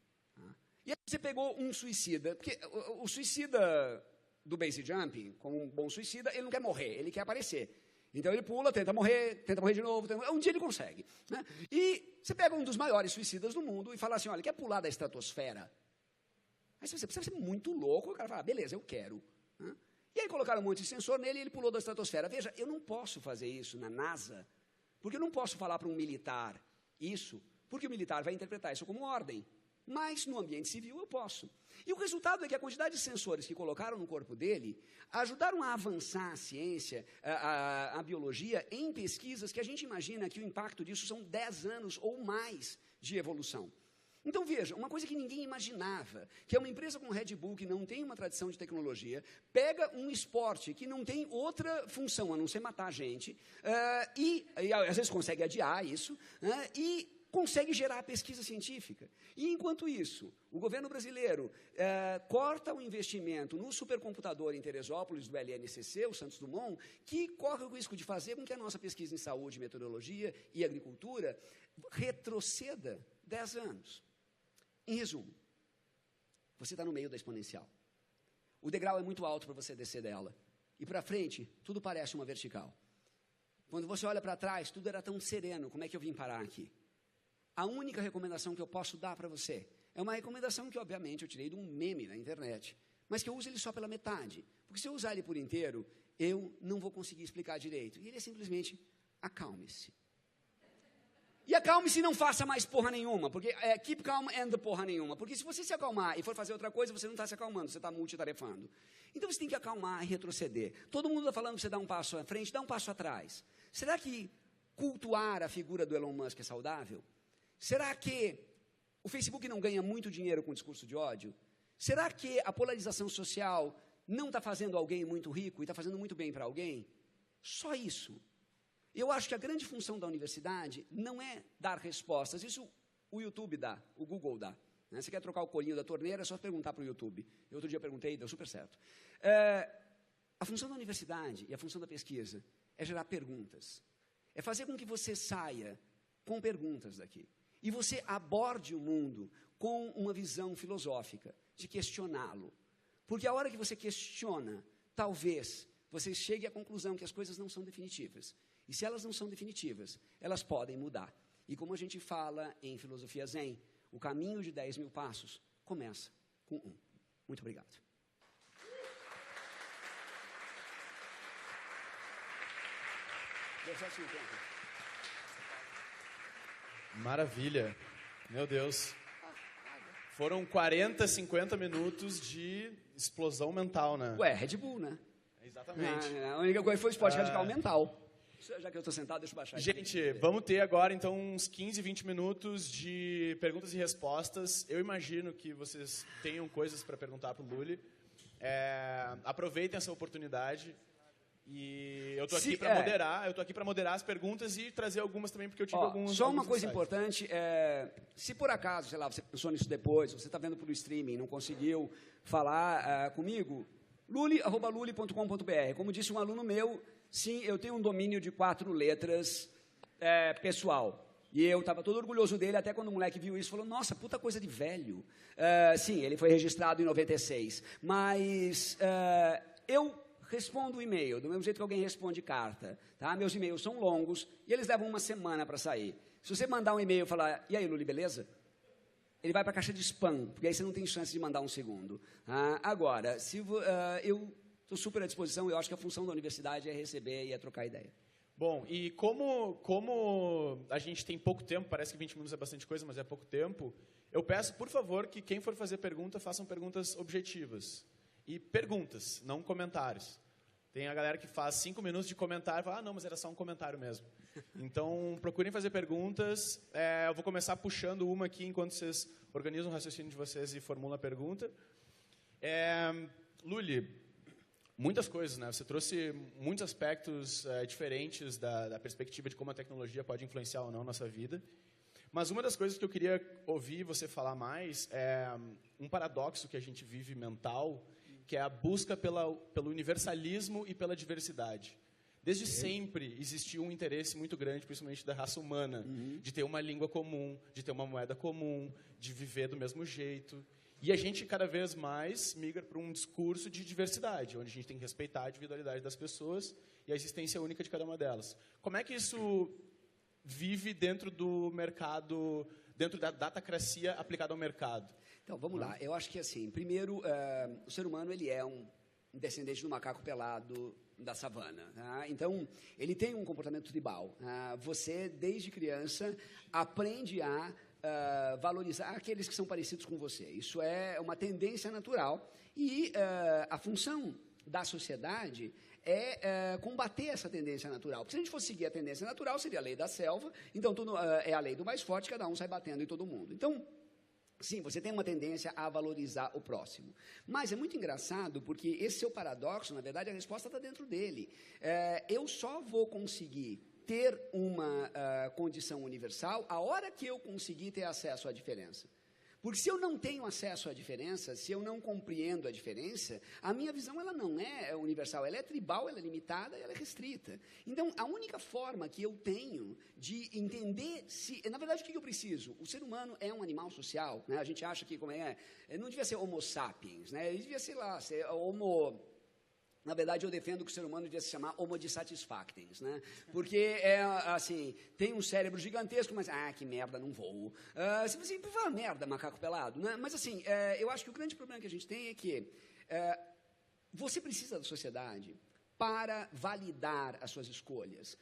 E aí você pegou um suicida, porque o suicida do base jumping, como um bom suicida, ele não quer morrer, ele quer aparecer. Então ele pula, tenta morrer de novo, um dia ele consegue. Né? E você pega um dos maiores suicidas do mundo e fala assim, olha, quer pular da estratosfera? Aí você precisa ser muito louco, o cara fala, beleza, eu quero. Né? E aí colocaram um monte de sensor nele e ele pulou da estratosfera. Veja, eu não posso fazer isso na NASA, porque eu não posso falar para um militar isso, porque o militar vai interpretar isso como ordem. Mas no ambiente civil eu posso. E o resultado é que a quantidade de sensores que colocaram no corpo dele ajudaram a avançar a ciência, a biologia, em pesquisas que a gente imagina que o impacto disso são 10 anos ou mais de evolução. Então, veja, uma coisa que ninguém imaginava, que é uma empresa como Red Bull, que não tem uma tradição de tecnologia, pega um esporte que não tem outra função a não ser matar gente, e às vezes consegue adiar isso, e consegue gerar pesquisa científica. E, enquanto isso, o governo brasileiro corta o investimento no supercomputador em Teresópolis, do LNCC, o Santos Dumont, que corre o risco de fazer com que a nossa pesquisa em saúde, meteorologia e agricultura retroceda 10 anos. Em resumo, você está no meio da exponencial. O degrau é muito alto para você descer dela. E para frente, tudo parece uma vertical. Quando você olha para trás, tudo era tão sereno. Como é que eu vim parar aqui? A única recomendação que eu posso dar para você é uma recomendação que, obviamente, eu tirei de um meme na internet, mas que eu uso ele só pela metade. Porque se eu usar ele por inteiro, eu não vou conseguir explicar direito. E ele é simplesmente, acalme-se. E acalme-se e não faça mais porra nenhuma, porque keep calm and porra nenhuma. Porque se você se acalmar e for fazer outra coisa, você não está se acalmando, você está multitarefando. Então você tem que acalmar e retroceder. Todo mundo está falando que você dá um passo à frente, dá um passo atrás. Será que cultuar a figura do Elon Musk é saudável? Será que o Facebook não ganha muito dinheiro com o discurso de ódio? Será que a polarização social não está fazendo alguém muito rico e está fazendo muito bem para alguém? Só isso. Eu acho que a grande função da universidade não é dar respostas. Isso o YouTube dá, o Google dá. Né? Você quer trocar o colinho da torneira, é só perguntar para o YouTube. Eu outro dia perguntei e deu super certo. A função da universidade e a função da pesquisa é gerar perguntas. É fazer com que você saia com perguntas daqui. E você aborde o mundo com uma visão filosófica, de questioná-lo. Porque a hora que você questiona, talvez você chegue à conclusão que as coisas não são definitivas. E se elas não são definitivas, elas podem mudar. E como a gente fala em filosofia zen, o caminho de 10 mil passos começa com 1. Muito obrigado. Maravilha. Meu Deus. Foram 40, 50 minutos de explosão mental, né? Ué, Red Bull, né? Exatamente. A única coisa foi esporte radical mental. Já que eu estou sentado, deixa eu baixar. Gente, vamos ter agora, então, uns 15, 20 minutos de perguntas e respostas. Eu imagino que vocês tenham coisas para perguntar para o Lully. Aproveitem essa oportunidade. E eu estou aqui para moderar. Eu estou aqui para moderar as perguntas e trazer algumas também, porque eu tive alguns. Só uma coisa importante, se por acaso, sei lá, você pensou nisso depois, você está vendo por streaming, não conseguiu falar comigo, lully@lully.com.br. Como disse um aluno meu, sim, eu tenho um domínio de 4 letras pessoal. E eu estava todo orgulhoso dele, até quando o moleque viu isso, falou, nossa, puta coisa de velho. Sim, ele foi registrado em 96. Mas eu respondo o e-mail, do mesmo jeito que alguém responde carta. Tá? Meus e-mails são longos e eles levam uma semana para sair. Se você mandar um e-mail e falar, e aí, Lully, beleza? Ele vai para a caixa de spam, porque aí você não tem chance de mandar um segundo. Agora, eu estou super à disposição, eu acho que a função da universidade é receber e é trocar ideia. Bom, e como a gente tem pouco tempo, parece que 20 minutos é bastante coisa, mas é pouco tempo, eu peço, por favor, que quem for fazer pergunta, façam perguntas objetivas. E perguntas, não comentários. Tem a galera que faz 5 minutos de comentário e fala, não, mas era só um comentário mesmo. Então, procurem fazer perguntas. Eu vou começar puxando uma aqui enquanto vocês organizam o raciocínio de vocês e formulam a pergunta. Lully, muitas coisas, né? Você trouxe muitos aspectos diferentes da perspectiva de como a tecnologia pode influenciar ou não a nossa vida. Mas uma das coisas que eu queria ouvir você falar mais é um paradoxo que a gente vive mental, que é a busca pelo universalismo e pela diversidade. Desde sempre existiu um interesse muito grande, principalmente da raça humana, de ter uma língua comum, de ter uma moeda comum, de viver do mesmo jeito. E a gente, cada vez mais, migra para um discurso de diversidade, onde a gente tem que respeitar a individualidade das pessoas e a existência única de cada uma delas. Como é que isso vive dentro do mercado, dentro da datacracia aplicada ao mercado? Então, vamos lá. Eu acho que, assim, primeiro, o ser humano ele é um descendente do macaco pelado da savana. Tá? Então, ele tem um comportamento tribal. Você, desde criança, aprende a valorizar aqueles que são parecidos com você. Isso é uma tendência natural. E a função da sociedade é combater essa tendência natural. Porque se a gente fosse seguir a tendência natural, seria a lei da selva. Então, é a lei do mais forte, cada um sai batendo em todo mundo. Então, sim, você tem uma tendência a valorizar o próximo. Mas é muito engraçado, porque esse seu paradoxo, na verdade, a resposta está dentro dele. Eu só vou conseguir ter uma condição universal a hora que eu conseguir ter acesso à diferença. Porque se eu não tenho acesso à diferença, se eu não compreendo a diferença, a minha visão ela não é universal, ela é tribal, ela é limitada, ela é restrita. Então, a única forma que eu tenho de entender na verdade, o que eu preciso? O ser humano é um animal social, né? A gente acha que, não devia ser homo sapiens, né? Ele devia ser homo... Na verdade, eu defendo que o ser humano devia se chamar homo dissatisfactens, né? Porque, assim, tem um cérebro gigantesco, mas, que merda, não vou. Se você fala merda, macaco pelado, né? Mas, assim, eu acho que o grande problema que a gente tem é que você precisa da sociedade para validar as suas escolhas.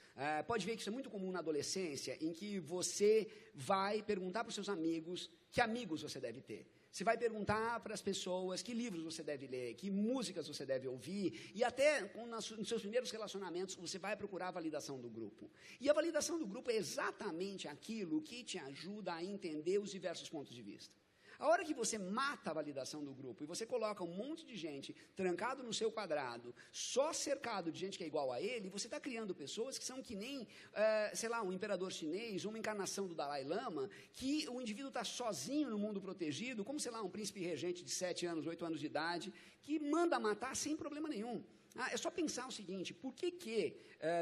Pode ver que isso é muito comum na adolescência, em que você vai perguntar para os seus amigos que amigos você deve ter. Você vai perguntar para as pessoas que livros você deve ler, que músicas você deve ouvir, e até nos seus primeiros relacionamentos você vai procurar a validação do grupo. E a validação do grupo é exatamente aquilo que te ajuda a entender os diversos pontos de vista. A hora que você mata a validação do grupo e você coloca um monte de gente trancado no seu quadrado, só cercado de gente que é igual a ele, você está criando pessoas que são que nem, sei lá, um imperador chinês, uma encarnação do Dalai Lama, que o indivíduo está sozinho no mundo protegido, como, sei lá, um príncipe regente de 7 anos, 8 anos de idade, que manda matar sem problema nenhum. É só pensar o seguinte, por que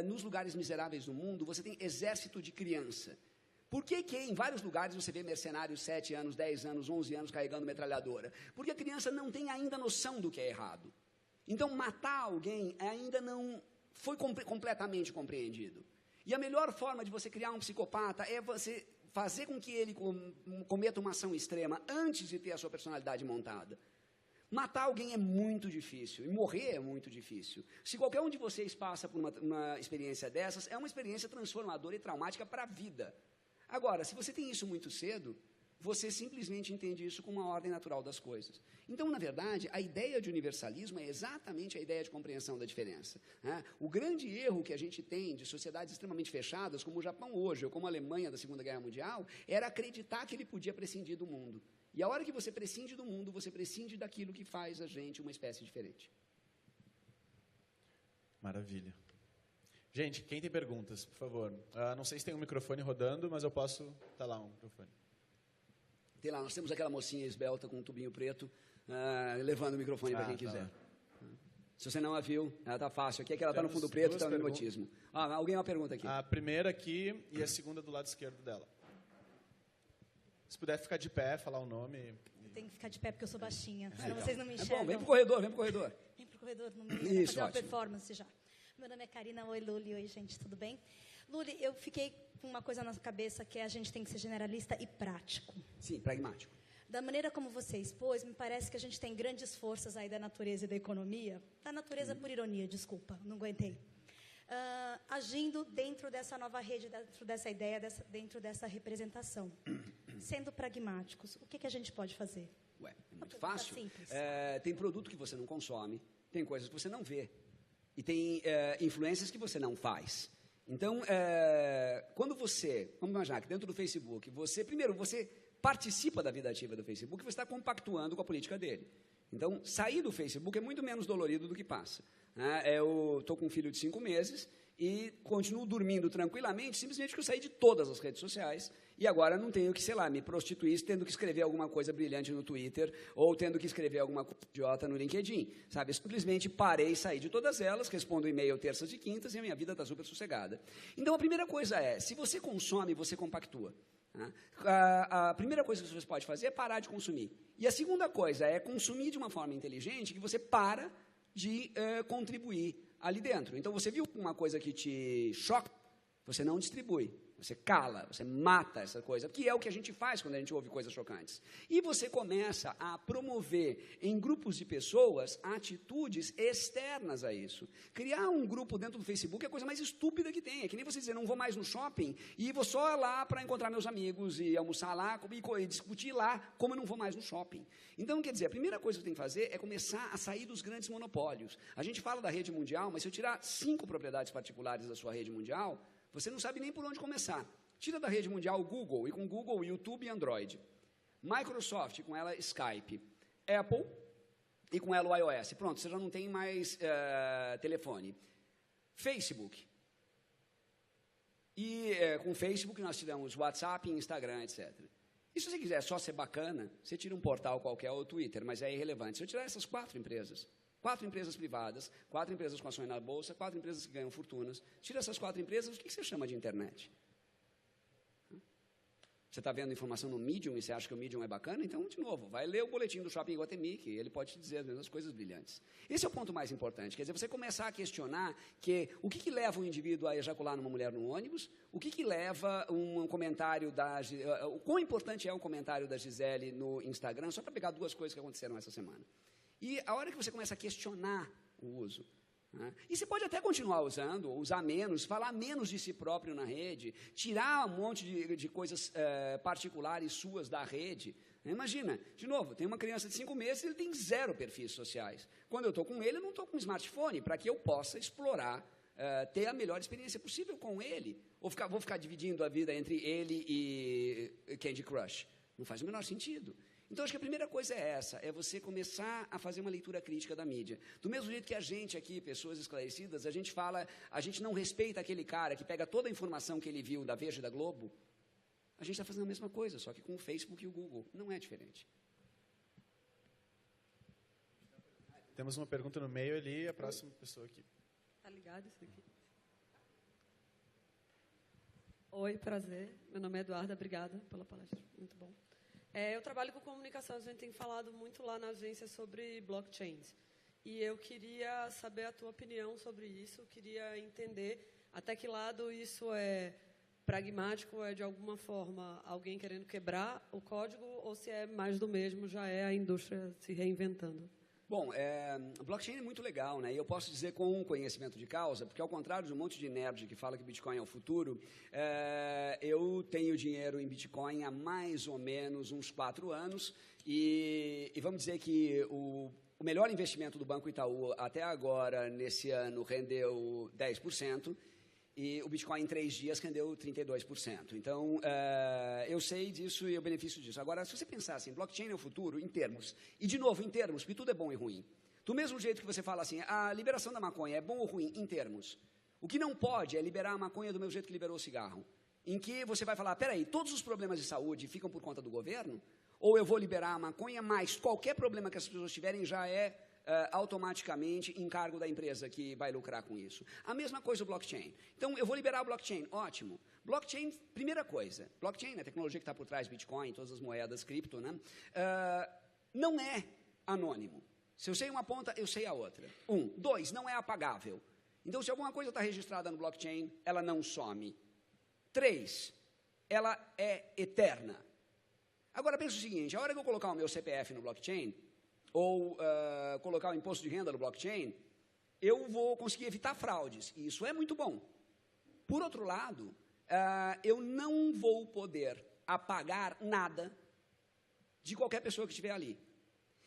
nos lugares miseráveis do mundo você tem exército de criança? Por que em vários lugares você vê mercenários 7 anos, 10 anos, 11 anos carregando metralhadora? Porque a criança não tem ainda noção do que é errado. Então, matar alguém ainda não foi completamente compreendido. E a melhor forma de você criar um psicopata é você fazer com que ele cometa uma ação extrema antes de ter a sua personalidade montada. Matar alguém é muito difícil, e morrer é muito difícil. Se qualquer um de vocês passa por uma experiência dessas, é uma experiência transformadora e traumática para a vida. Agora, se você tem isso muito cedo, você simplesmente entende isso como uma ordem natural das coisas. Então, na verdade, a ideia de universalismo é exatamente a ideia de compreensão da diferença. O grande erro que a gente tem de sociedades extremamente fechadas, como o Japão hoje, ou como a Alemanha da Segunda Guerra Mundial, era acreditar que ele podia prescindir do mundo. E a hora que você prescinde do mundo, você prescinde daquilo que faz a gente uma espécie diferente. Maravilha. Gente, quem tem perguntas, por favor? Não sei se tem um microfone rodando, mas eu posso... Tá lá um microfone. Tem lá, nós temos aquela mocinha esbelta com um tubinho preto, levando o microfone para quem quiser. Tá. Se você não a viu, ela está fácil. Aqui é que ela está no fundo preto, está no mimetismo. Alguém uma pergunta aqui. A primeira aqui e a segunda do lado esquerdo dela. Se puder ficar de pé, falar o nome. Eu tenho que ficar de pé porque eu sou baixinha, senão vocês não me enxergam. Bom, vem pro corredor, vem pro corredor. Vem pro corredor, no meio, Isso, fazer uma ótimo. performance já. Meu nome é Karina, oi Luli, oi gente, tudo bem? Luli, eu fiquei com uma coisa na cabeça que a gente tem que ser generalista e prático. Sim, pragmático. Da maneira como você expôs, me parece que a gente tem grandes forças aí da natureza e da economia, da natureza por ironia, desculpa, não aguentei, agindo dentro dessa nova rede, dentro dessa ideia, dentro dessa representação. Sendo pragmáticos, o que a gente pode fazer? É muito fácil. Simples. Tem produto que você não consome, tem coisas que você não vê. E tem influências que você não faz. Então, quando você, vamos imaginar que dentro do Facebook, primeiro, você participa da vida ativa do Facebook, você está compactuando com a política dele. Então, sair do Facebook é muito menos dolorido do que passa. Eu estou com um filho de 5 meses e continuo dormindo tranquilamente, simplesmente porque eu saí de todas as redes sociais e agora não tenho que, sei lá, me prostituir tendo que escrever alguma coisa brilhante no Twitter ou tendo que escrever alguma coisa idiota no LinkedIn, sabe? Eu simplesmente parei e saí de todas elas, respondo e-mail terças e quintas e a minha vida está super sossegada. Então, a primeira coisa se você consome, você compactua. A primeira coisa que você pode fazer é parar de consumir. E a segunda coisa é consumir de uma forma inteligente que você para de contribuir ali dentro. Então, você viu uma coisa que te choca, você não distribui, você cala, você mata essa coisa, que é o que a gente faz quando a gente ouve coisas chocantes. E você começa a promover em grupos de pessoas atitudes externas a isso. Criar um grupo dentro do Facebook é a coisa mais estúpida que tem. É que nem você dizer, não vou mais no shopping e vou só lá para encontrar meus amigos e almoçar lá e discutir lá como eu não vou mais no shopping. Então, quer dizer, a primeira coisa que tem que fazer é começar a sair dos grandes monopólios. A gente fala da rede mundial, mas se eu tirar 5 propriedades particulares da sua rede mundial, você não sabe nem por onde começar. Tira da rede mundial o Google, e com Google, YouTube e Android. Microsoft, com ela Skype. Apple, e com ela o iOS. Pronto, você já não tem mais telefone. Facebook. E com o Facebook nós tivemos WhatsApp, Instagram, etc. E se você quiser só ser bacana, você tira um portal qualquer ou Twitter, mas é irrelevante. Se eu tirar essas 4 empresas, 4 empresas privadas, 4 empresas com ações na bolsa, 4 empresas que ganham fortunas. Tira essas 4 empresas, o que você chama de internet? Você está vendo informação no Medium e você acha que o Medium é bacana? Então, de novo, vai ler o boletim do Shopping Iguatemi, que ele pode te dizer as mesmas coisas brilhantes. Esse é o ponto mais importante. Quer dizer, você começar a questionar o que leva um indivíduo a ejacular numa mulher no ônibus, o que leva um comentário o quão importante é o comentário da Gisele no Instagram, só para pegar 2 coisas que aconteceram essa semana. E a hora que você começa a questionar o uso, Né? E você pode até continuar usando, ou usar menos, falar menos de si próprio na rede, tirar um monte de coisas particulares suas da rede. Imagina, de novo, tem uma criança de 5 meses, ele tem 0 perfis sociais. Quando eu estou com ele, eu não estou com um smartphone, para que eu possa explorar, ter a melhor experiência possível com ele. Ou vou ficar dividindo a vida entre ele e Candy Crush. Não faz o menor sentido. Então, acho que a primeira coisa é essa, é você começar a fazer uma leitura crítica da mídia. Do mesmo jeito que a gente aqui, pessoas esclarecidas, a gente não respeita aquele cara que pega toda a informação que ele viu da Veja e da Globo. A gente está fazendo a mesma coisa, só que com o Facebook e o Google. Não é diferente. Temos uma pergunta no meio ali, a próxima pessoa aqui. Tá ligado isso aqui? Oi, prazer. Meu nome é Eduarda, obrigada pela palestra, muito bom. Eu trabalho com comunicação, a gente tem falado muito lá na agência sobre blockchains. E eu queria saber a tua opinião sobre isso, queria entender até que lado isso é pragmático, é de alguma forma alguém querendo quebrar o código, ou se é mais do mesmo, já é a indústria se reinventando. Bom, a blockchain é muito legal, né? E eu posso dizer com conhecimento de causa, porque ao contrário de um monte de nerd que fala que Bitcoin é o futuro, eu tenho dinheiro em Bitcoin há mais ou menos uns 4 anos e vamos dizer que o melhor investimento do Banco Itaú até agora, nesse ano, rendeu 10%. E o Bitcoin em 3 dias rendeu 32%. Então, eu sei disso e eu benefício disso. Agora, se você pensar assim, blockchain é o futuro, em termos, e de novo, em termos, porque tudo é bom e ruim. Do mesmo jeito que você fala assim, a liberação da maconha é bom ou ruim, em termos. O que não pode é liberar a maconha do mesmo jeito que liberou o cigarro. Em que você vai falar, peraí, todos os problemas de saúde ficam por conta do governo? Ou eu vou liberar a maconha, mas qualquer problema que as pessoas tiverem já é automaticamente encargo da empresa que vai lucrar com isso. A mesma coisa o blockchain. Então, eu vou liberar o blockchain, ótimo. Blockchain, primeira coisa, blockchain, a tecnologia que está por trás, Bitcoin, todas as moedas, cripto, né? Não é anônimo. Se eu sei uma ponta, eu sei a outra. 2, não é apagável. Então, se alguma coisa está registrada no blockchain, ela não some. 3, ela é eterna. Agora, pensa o seguinte, a hora que eu colocar o meu CPF no blockchain, ou colocar o imposto de renda no blockchain, eu vou conseguir evitar fraudes. E isso é muito bom. Por outro lado, eu não vou poder apagar nada de qualquer pessoa que estiver ali.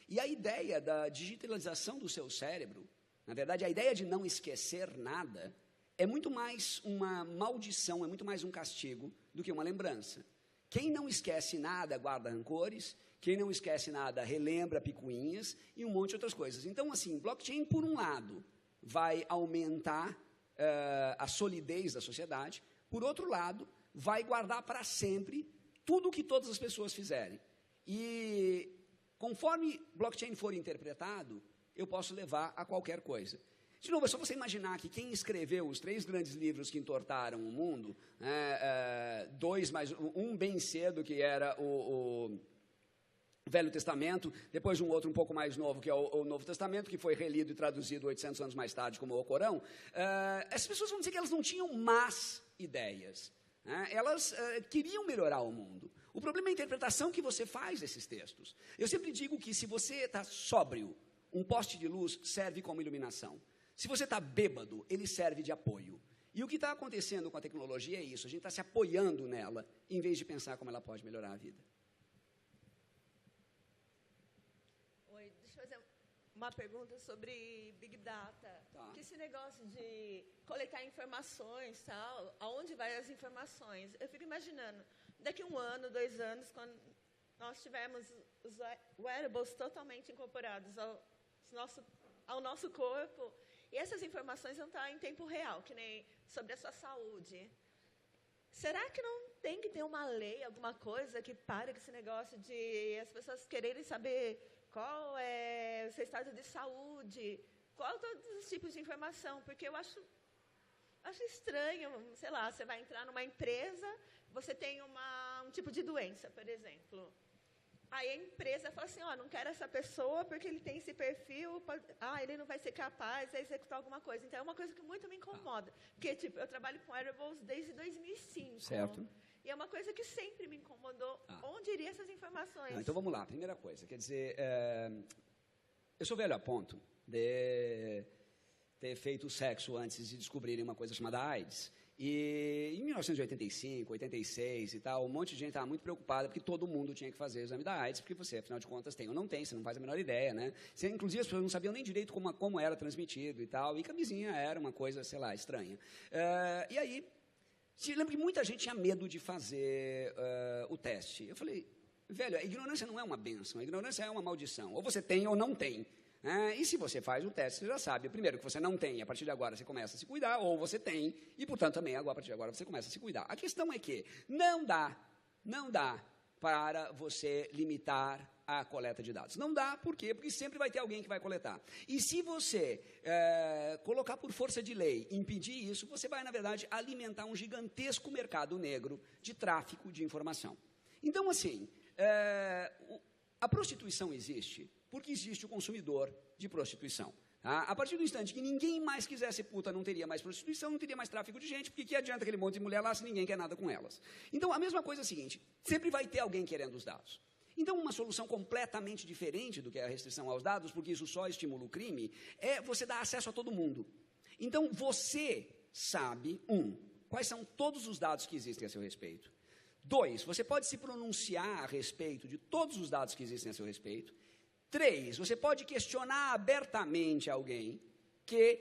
E a ideia da digitalização do seu cérebro, na verdade, a ideia de não esquecer nada, é muito mais uma maldição, é muito mais um castigo do que uma lembrança. Quem não esquece nada guarda rancores, quem não esquece nada relembra picuinhas e um monte de outras coisas. Então, assim, blockchain, por um lado, vai aumentar a solidez da sociedade, por outro lado, vai guardar para sempre tudo o que todas as pessoas fizerem. E, conforme blockchain for interpretado, eu posso levar a qualquer coisa. De novo, é só você imaginar que quem escreveu os 3 grandes livros que entortaram o mundo, um bem cedo, que era o Velho Testamento, depois um outro um pouco mais novo, que é o Novo Testamento, que foi relido e traduzido 800 anos mais tarde como o Corão, essas pessoas vão dizer que elas não tinham más ideias. Elas queriam melhorar o mundo. O problema é a interpretação que você faz desses textos. Eu sempre digo que se você está sóbrio, um poste de luz serve como iluminação. Se você está bêbado, ele serve de apoio. E o que está acontecendo com a tecnologia é isso, a gente está se apoiando nela, em vez de pensar como ela pode melhorar a vida. Oi, deixa eu fazer uma pergunta sobre Big Data. Tá. Que esse negócio de coletar informações, tal, aonde vai as informações? Eu fico imaginando, daqui 1 ano, 2 anos, quando nós tivermos os wearables totalmente incorporados ao nosso corpo, e essas informações vão estar em tempo real, que nem sobre a sua saúde. Será que não tem que ter uma lei, alguma coisa que pare com esse negócio de as pessoas quererem saber qual é o seu estado de saúde, qual todos os tipos de informação? Porque eu acho estranho, sei lá, você vai entrar numa empresa, você tem um tipo de doença, por exemplo. Aí a empresa fala assim, não quero essa pessoa porque ele tem esse perfil, ele não vai ser capaz de executar alguma coisa. Então, é uma coisa que muito me incomoda. Porque, tipo, eu trabalho com wearables desde 2005. Certo. E é uma coisa que sempre me incomodou. Onde iriam essas informações? Então, vamos lá. Primeira coisa, quer dizer, eu sou velho a ponto de ter feito sexo antes de descobrirem uma coisa chamada AIDS. E em 1985, 86 e tal, um monte de gente estava muito preocupada porque todo mundo tinha que fazer o exame da AIDS, porque você, afinal de contas, tem ou não tem, você não faz a menor ideia, né? Inclusive, as pessoas não sabiam nem direito como era transmitido e tal, e camisinha era uma coisa, sei lá, estranha. E aí, eu lembro que muita gente tinha medo de fazer o teste. Eu falei, velho, a ignorância não é uma bênção, a ignorância é uma maldição. Ou você tem ou não tem. E se você faz o teste, você já sabe, primeiro, que você não tem, a partir de agora você começa a se cuidar, ou você tem, e, portanto, também, agora, a partir de agora, você começa a se cuidar. A questão é que não dá para você limitar a coleta de dados. Não dá, por quê? Porque sempre vai ter alguém que vai coletar. E se você colocar por força de lei, impedir isso, você vai, na verdade, alimentar um gigantesco mercado negro de tráfico de informação. Então, assim, a prostituição existe porque existe o consumidor de prostituição. Tá? A partir do instante que ninguém mais quisesse puta, não teria mais prostituição, não teria mais tráfico de gente, porque que adianta aquele monte de mulher lá se ninguém quer nada com elas? Então, a mesma coisa é a seguinte, sempre vai ter alguém querendo os dados. Então, uma solução completamente diferente do que a restrição aos dados, porque isso só estimula o crime, é você dar acesso a todo mundo. Então, você sabe, quais são todos os dados que existem a seu respeito. 2, você pode se pronunciar a respeito de todos os dados que existem a seu respeito. 3, você pode questionar abertamente alguém que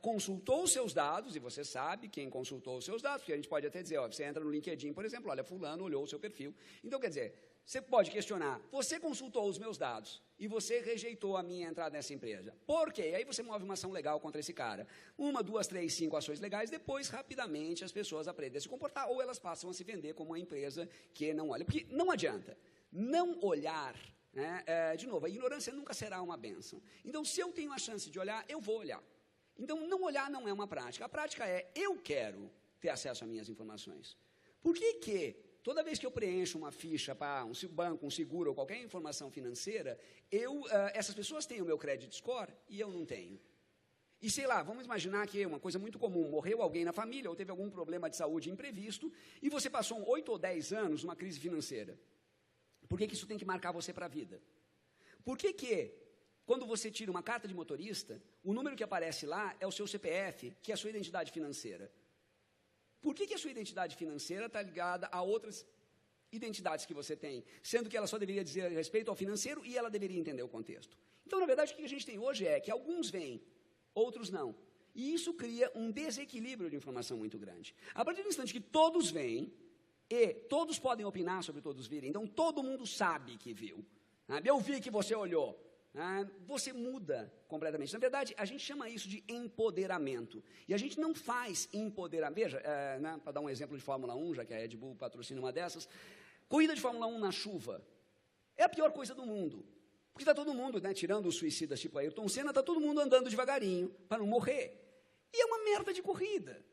consultou os seus dados, e você sabe quem consultou os seus dados, porque a gente pode até dizer, você entra no LinkedIn, por exemplo, olha, fulano olhou o seu perfil. Então, quer dizer, você pode questionar, você consultou os meus dados e você rejeitou a minha entrada nessa empresa. Por quê? Aí você move uma ação legal contra esse cara. 1, 2, 3, 5 ações legais, depois, rapidamente, as pessoas aprendem a se comportar ou elas passam a se vender como uma empresa que não olha. Porque não adianta não olhar. De novo, a ignorância nunca será uma bênção. Então, se eu tenho a chance de olhar, eu vou olhar. Então, não olhar não é uma prática. A prática é, eu quero ter acesso às minhas informações. Por que toda vez que eu preencho uma ficha para um banco, um seguro ou qualquer informação financeira, essas pessoas têm o meu credit score e eu não tenho? E sei lá, vamos imaginar que é uma coisa muito comum, morreu alguém na família ou teve algum problema de saúde imprevisto e você passou 8 ou 10 anos numa crise financeira. Por que isso tem que marcar você para a vida? Por que, quando você tira uma carta de motorista, o número que aparece lá é o seu CPF, que é a sua identidade financeira? Por que a sua identidade financeira está ligada a outras identidades que você tem, sendo que ela só deveria dizer respeito ao financeiro e ela deveria entender o contexto? Então, na verdade, o que a gente tem hoje é que alguns vêm, outros não. E isso cria um desequilíbrio de informação muito grande. A partir do instante que todos vêm, e todos podem opinar sobre todos virem, então todo mundo sabe que viu. Eu vi que você olhou. Você muda completamente. Na verdade, a gente chama isso de empoderamento. E a gente não faz empoderamento. Veja, para dar um exemplo de Fórmula 1, já que a Red Bull patrocina uma dessas, corrida de Fórmula 1 na chuva é a pior coisa do mundo. Porque está todo mundo, tirando os suicidas tipo Ayrton Senna, está todo mundo andando devagarinho para não morrer. E é uma merda de corrida.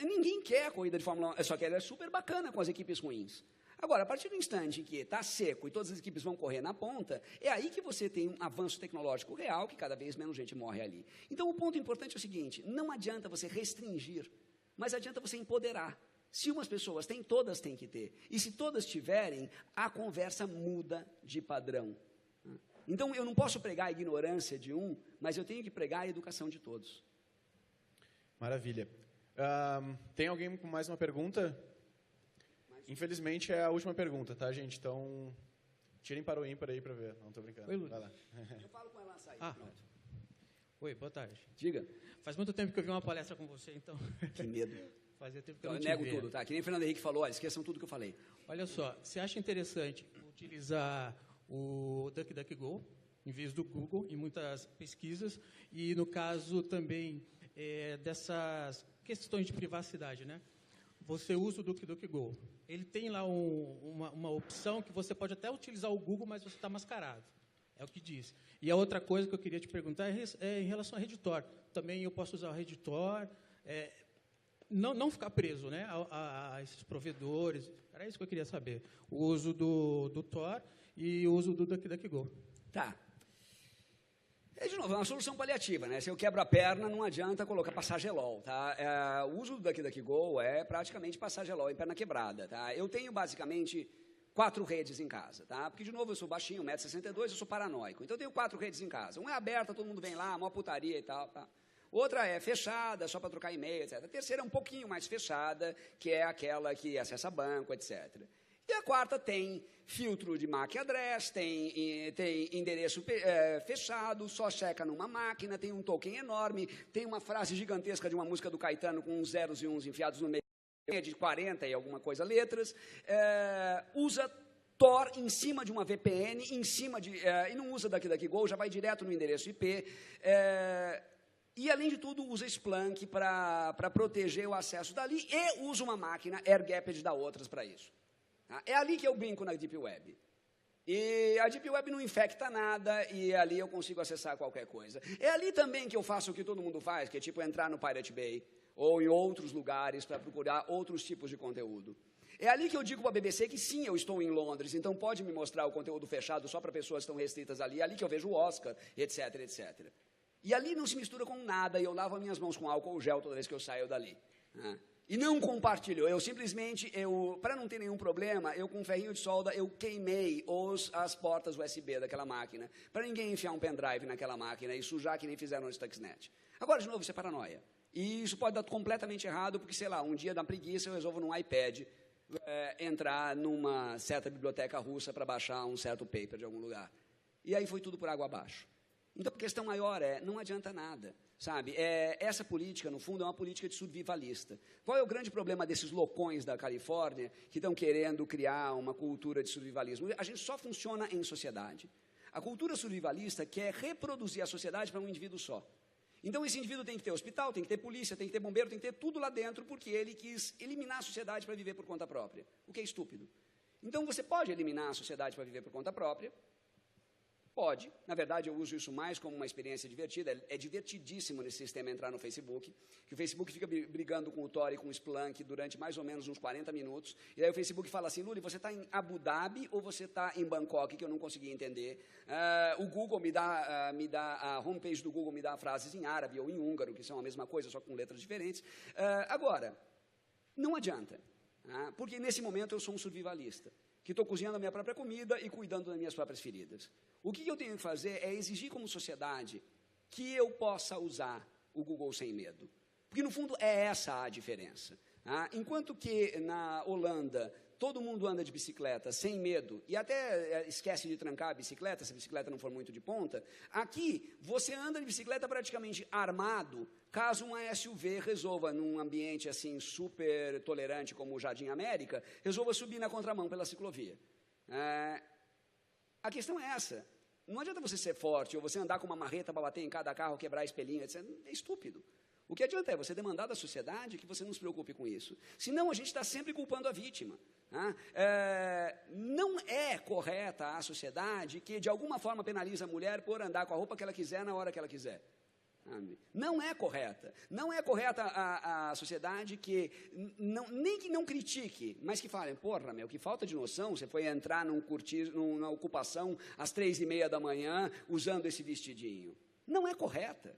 Ninguém quer a corrida de Fórmula 1, só que ela é super bacana com as equipes ruins. Agora, a partir do instante que está seco e todas as equipes vão correr na ponta, é aí que você tem um avanço tecnológico real, que cada vez menos gente morre ali. Então, o ponto importante é o seguinte, não adianta você restringir, mas adianta você empoderar. Se umas pessoas têm, todas têm que ter. E se todas tiverem, a conversa muda de padrão. Então, eu não posso pregar a ignorância de um, mas eu tenho que pregar a educação de todos. Maravilha. Tem alguém com mais uma pergunta? Infelizmente é a última pergunta, tá, gente? Então, tirem para o ímpar aí para ver. Não estou brincando. Oi, Lula. Vai lá. Eu falo com ela sair. Pronto. Oi, boa tarde. Diga. Faz muito tempo que eu vi uma palestra com você, então. Que medo. Fazia tempo que eu Então, não eu te nego via. tudo, tá? Que nem o Fernando Henrique falou, esqueçam tudo que eu falei. Olha só, você acha interessante utilizar o DuckDuckGo em vez do Google em muitas pesquisas e, no caso, também dessas questões de privacidade, né? Você usa o DuckDuckGo. Ele tem lá uma opção que você pode até utilizar o Google, mas você está mascarado. É o que diz. E a outra coisa que eu queria te perguntar é em relação ao Redditor. Também eu posso usar o Redditor, não ficar preso, né, a esses provedores. Era isso que eu queria saber. O uso do Tor e o uso do DuckDuckGo. Tá. De novo, é uma solução paliativa, né? Se eu quebro a perna, não adianta colocar passar gelol, tá? O uso do DuckDuckGo é praticamente passar gelol em perna quebrada, tá? Eu tenho, basicamente, 4 redes em casa, tá? Porque, de novo, eu sou baixinho, 1,62 m, eu sou paranoico. Então, eu tenho 4 redes em casa. Uma é aberta, todo mundo vem lá, uma putaria e tal, tá? Outra é fechada, só para trocar e-mail, etc. A terceira é um pouquinho mais fechada, que é aquela que acessa banco, etc. E a quarta tem filtro de MAC address, tem endereço fechado, só checa numa máquina, tem um token enorme, tem uma frase gigantesca de uma música do Caetano com uns zeros e uns enfiados no meio, de 40 e alguma coisa letras, usa Tor em cima de uma VPN, e não usa DuckDuckGo, já vai direto no endereço IP, e, além de tudo, usa Splunk para proteger o acesso dali e usa uma máquina air-gapped da outras para isso. É ali que eu brinco na Deep Web. E a Deep Web não infecta nada e ali eu consigo acessar qualquer coisa. É ali também que eu faço o que todo mundo faz, que é tipo entrar no Pirate Bay ou em outros lugares para procurar outros tipos de conteúdo. É ali que eu digo para a BBC que sim, eu estou em Londres, então pode me mostrar o conteúdo fechado só para pessoas que estão restritas ali. É ali que eu vejo o Oscar, etc, etc. E ali não se mistura com nada e eu lavo as minhas mãos com álcool gel toda vez que eu saio dali. E não compartilho, eu simplesmente, para não ter nenhum problema, eu com um ferrinho de solda, eu queimei as portas USB daquela máquina, para ninguém enfiar um pendrive naquela máquina e sujar que nem fizeram no Stuxnet. Agora, de novo, isso é paranoia. E isso pode dar completamente errado, porque, sei lá, um dia da preguiça eu resolvo num iPad entrar numa certa biblioteca russa para baixar um certo paper de algum lugar. E aí foi tudo por água abaixo. Então, a questão maior não adianta nada. Sabe, essa política, no fundo, é uma política de survivalista. Qual é o grande problema desses loucões da Califórnia que estão querendo criar uma cultura de survivalismo? A gente só funciona em sociedade. A cultura survivalista quer reproduzir a sociedade para um indivíduo só. Então, esse indivíduo tem que ter hospital, tem que ter polícia, tem que ter bombeiro, tem que ter tudo lá dentro, porque ele quis eliminar a sociedade para viver por conta própria, o que é estúpido. Então, você pode eliminar a sociedade para viver por conta própria. Pode. Na verdade, eu uso isso mais como uma experiência divertida. É divertidíssimo nesse sistema entrar no Facebook, que o Facebook fica brigando com o Tor e com o Splunk durante mais ou menos uns 40 minutos. E aí o Facebook fala assim, Luli, você está em Abu Dhabi ou você está em Bangkok, que eu não consegui entender. O Google a homepage do Google me dá frases em árabe ou em húngaro, que são a mesma coisa, só com letras diferentes. Agora, não adianta, porque nesse momento eu sou um survivalista, que estou cozinhando a minha própria comida e cuidando das minhas próprias feridas. O que eu tenho que fazer é exigir como sociedade que eu possa usar o Google sem medo. Porque, no fundo, é essa a diferença. Enquanto que na Holanda todo mundo anda de bicicleta sem medo e até esquece de trancar a bicicleta, se a bicicleta não for muito de ponta, aqui você anda de bicicleta praticamente armado, caso uma SUV resolva, num ambiente assim super tolerante como o Jardim América, resolva subir na contramão pela ciclovia. A questão é essa. Não adianta você ser forte ou você andar com uma marreta para bater em cada carro, quebrar espelhinho, etc. É estúpido. O que adianta é você demandar da sociedade que você não se preocupe com isso. Senão, a gente está sempre culpando a vítima. Não é correta a sociedade que, de alguma forma, penaliza a mulher por andar com a roupa que ela quiser na hora que ela quiser. Não é correta. Não é correta a sociedade que, nem que não critique, mas que fale, porra, meu, que falta de noção, você foi entrar numa ocupação às 3h30 da manhã usando esse vestidinho. Não é correta.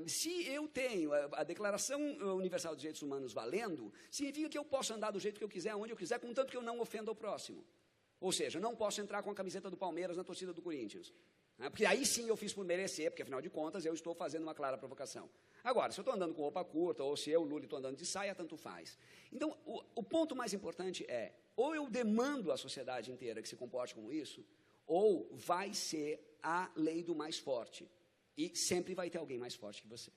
Se eu tenho a Declaração Universal dos Direitos Humanos valendo, significa que eu posso andar do jeito que eu quiser, onde eu quiser, contanto que eu não ofenda o próximo. Ou seja, não posso entrar com a camiseta do Palmeiras na torcida do Corinthians. Porque aí sim eu fiz por merecer, porque afinal de contas eu estou fazendo uma clara provocação. Agora, se eu estou andando com roupa curta, ou se eu, Lula, estou andando de saia, tanto faz. Então, o ponto mais importante é, ou eu demando à sociedade inteira que se comporte como isso, ou vai ser a lei do mais forte. E sempre vai ter alguém mais forte que você.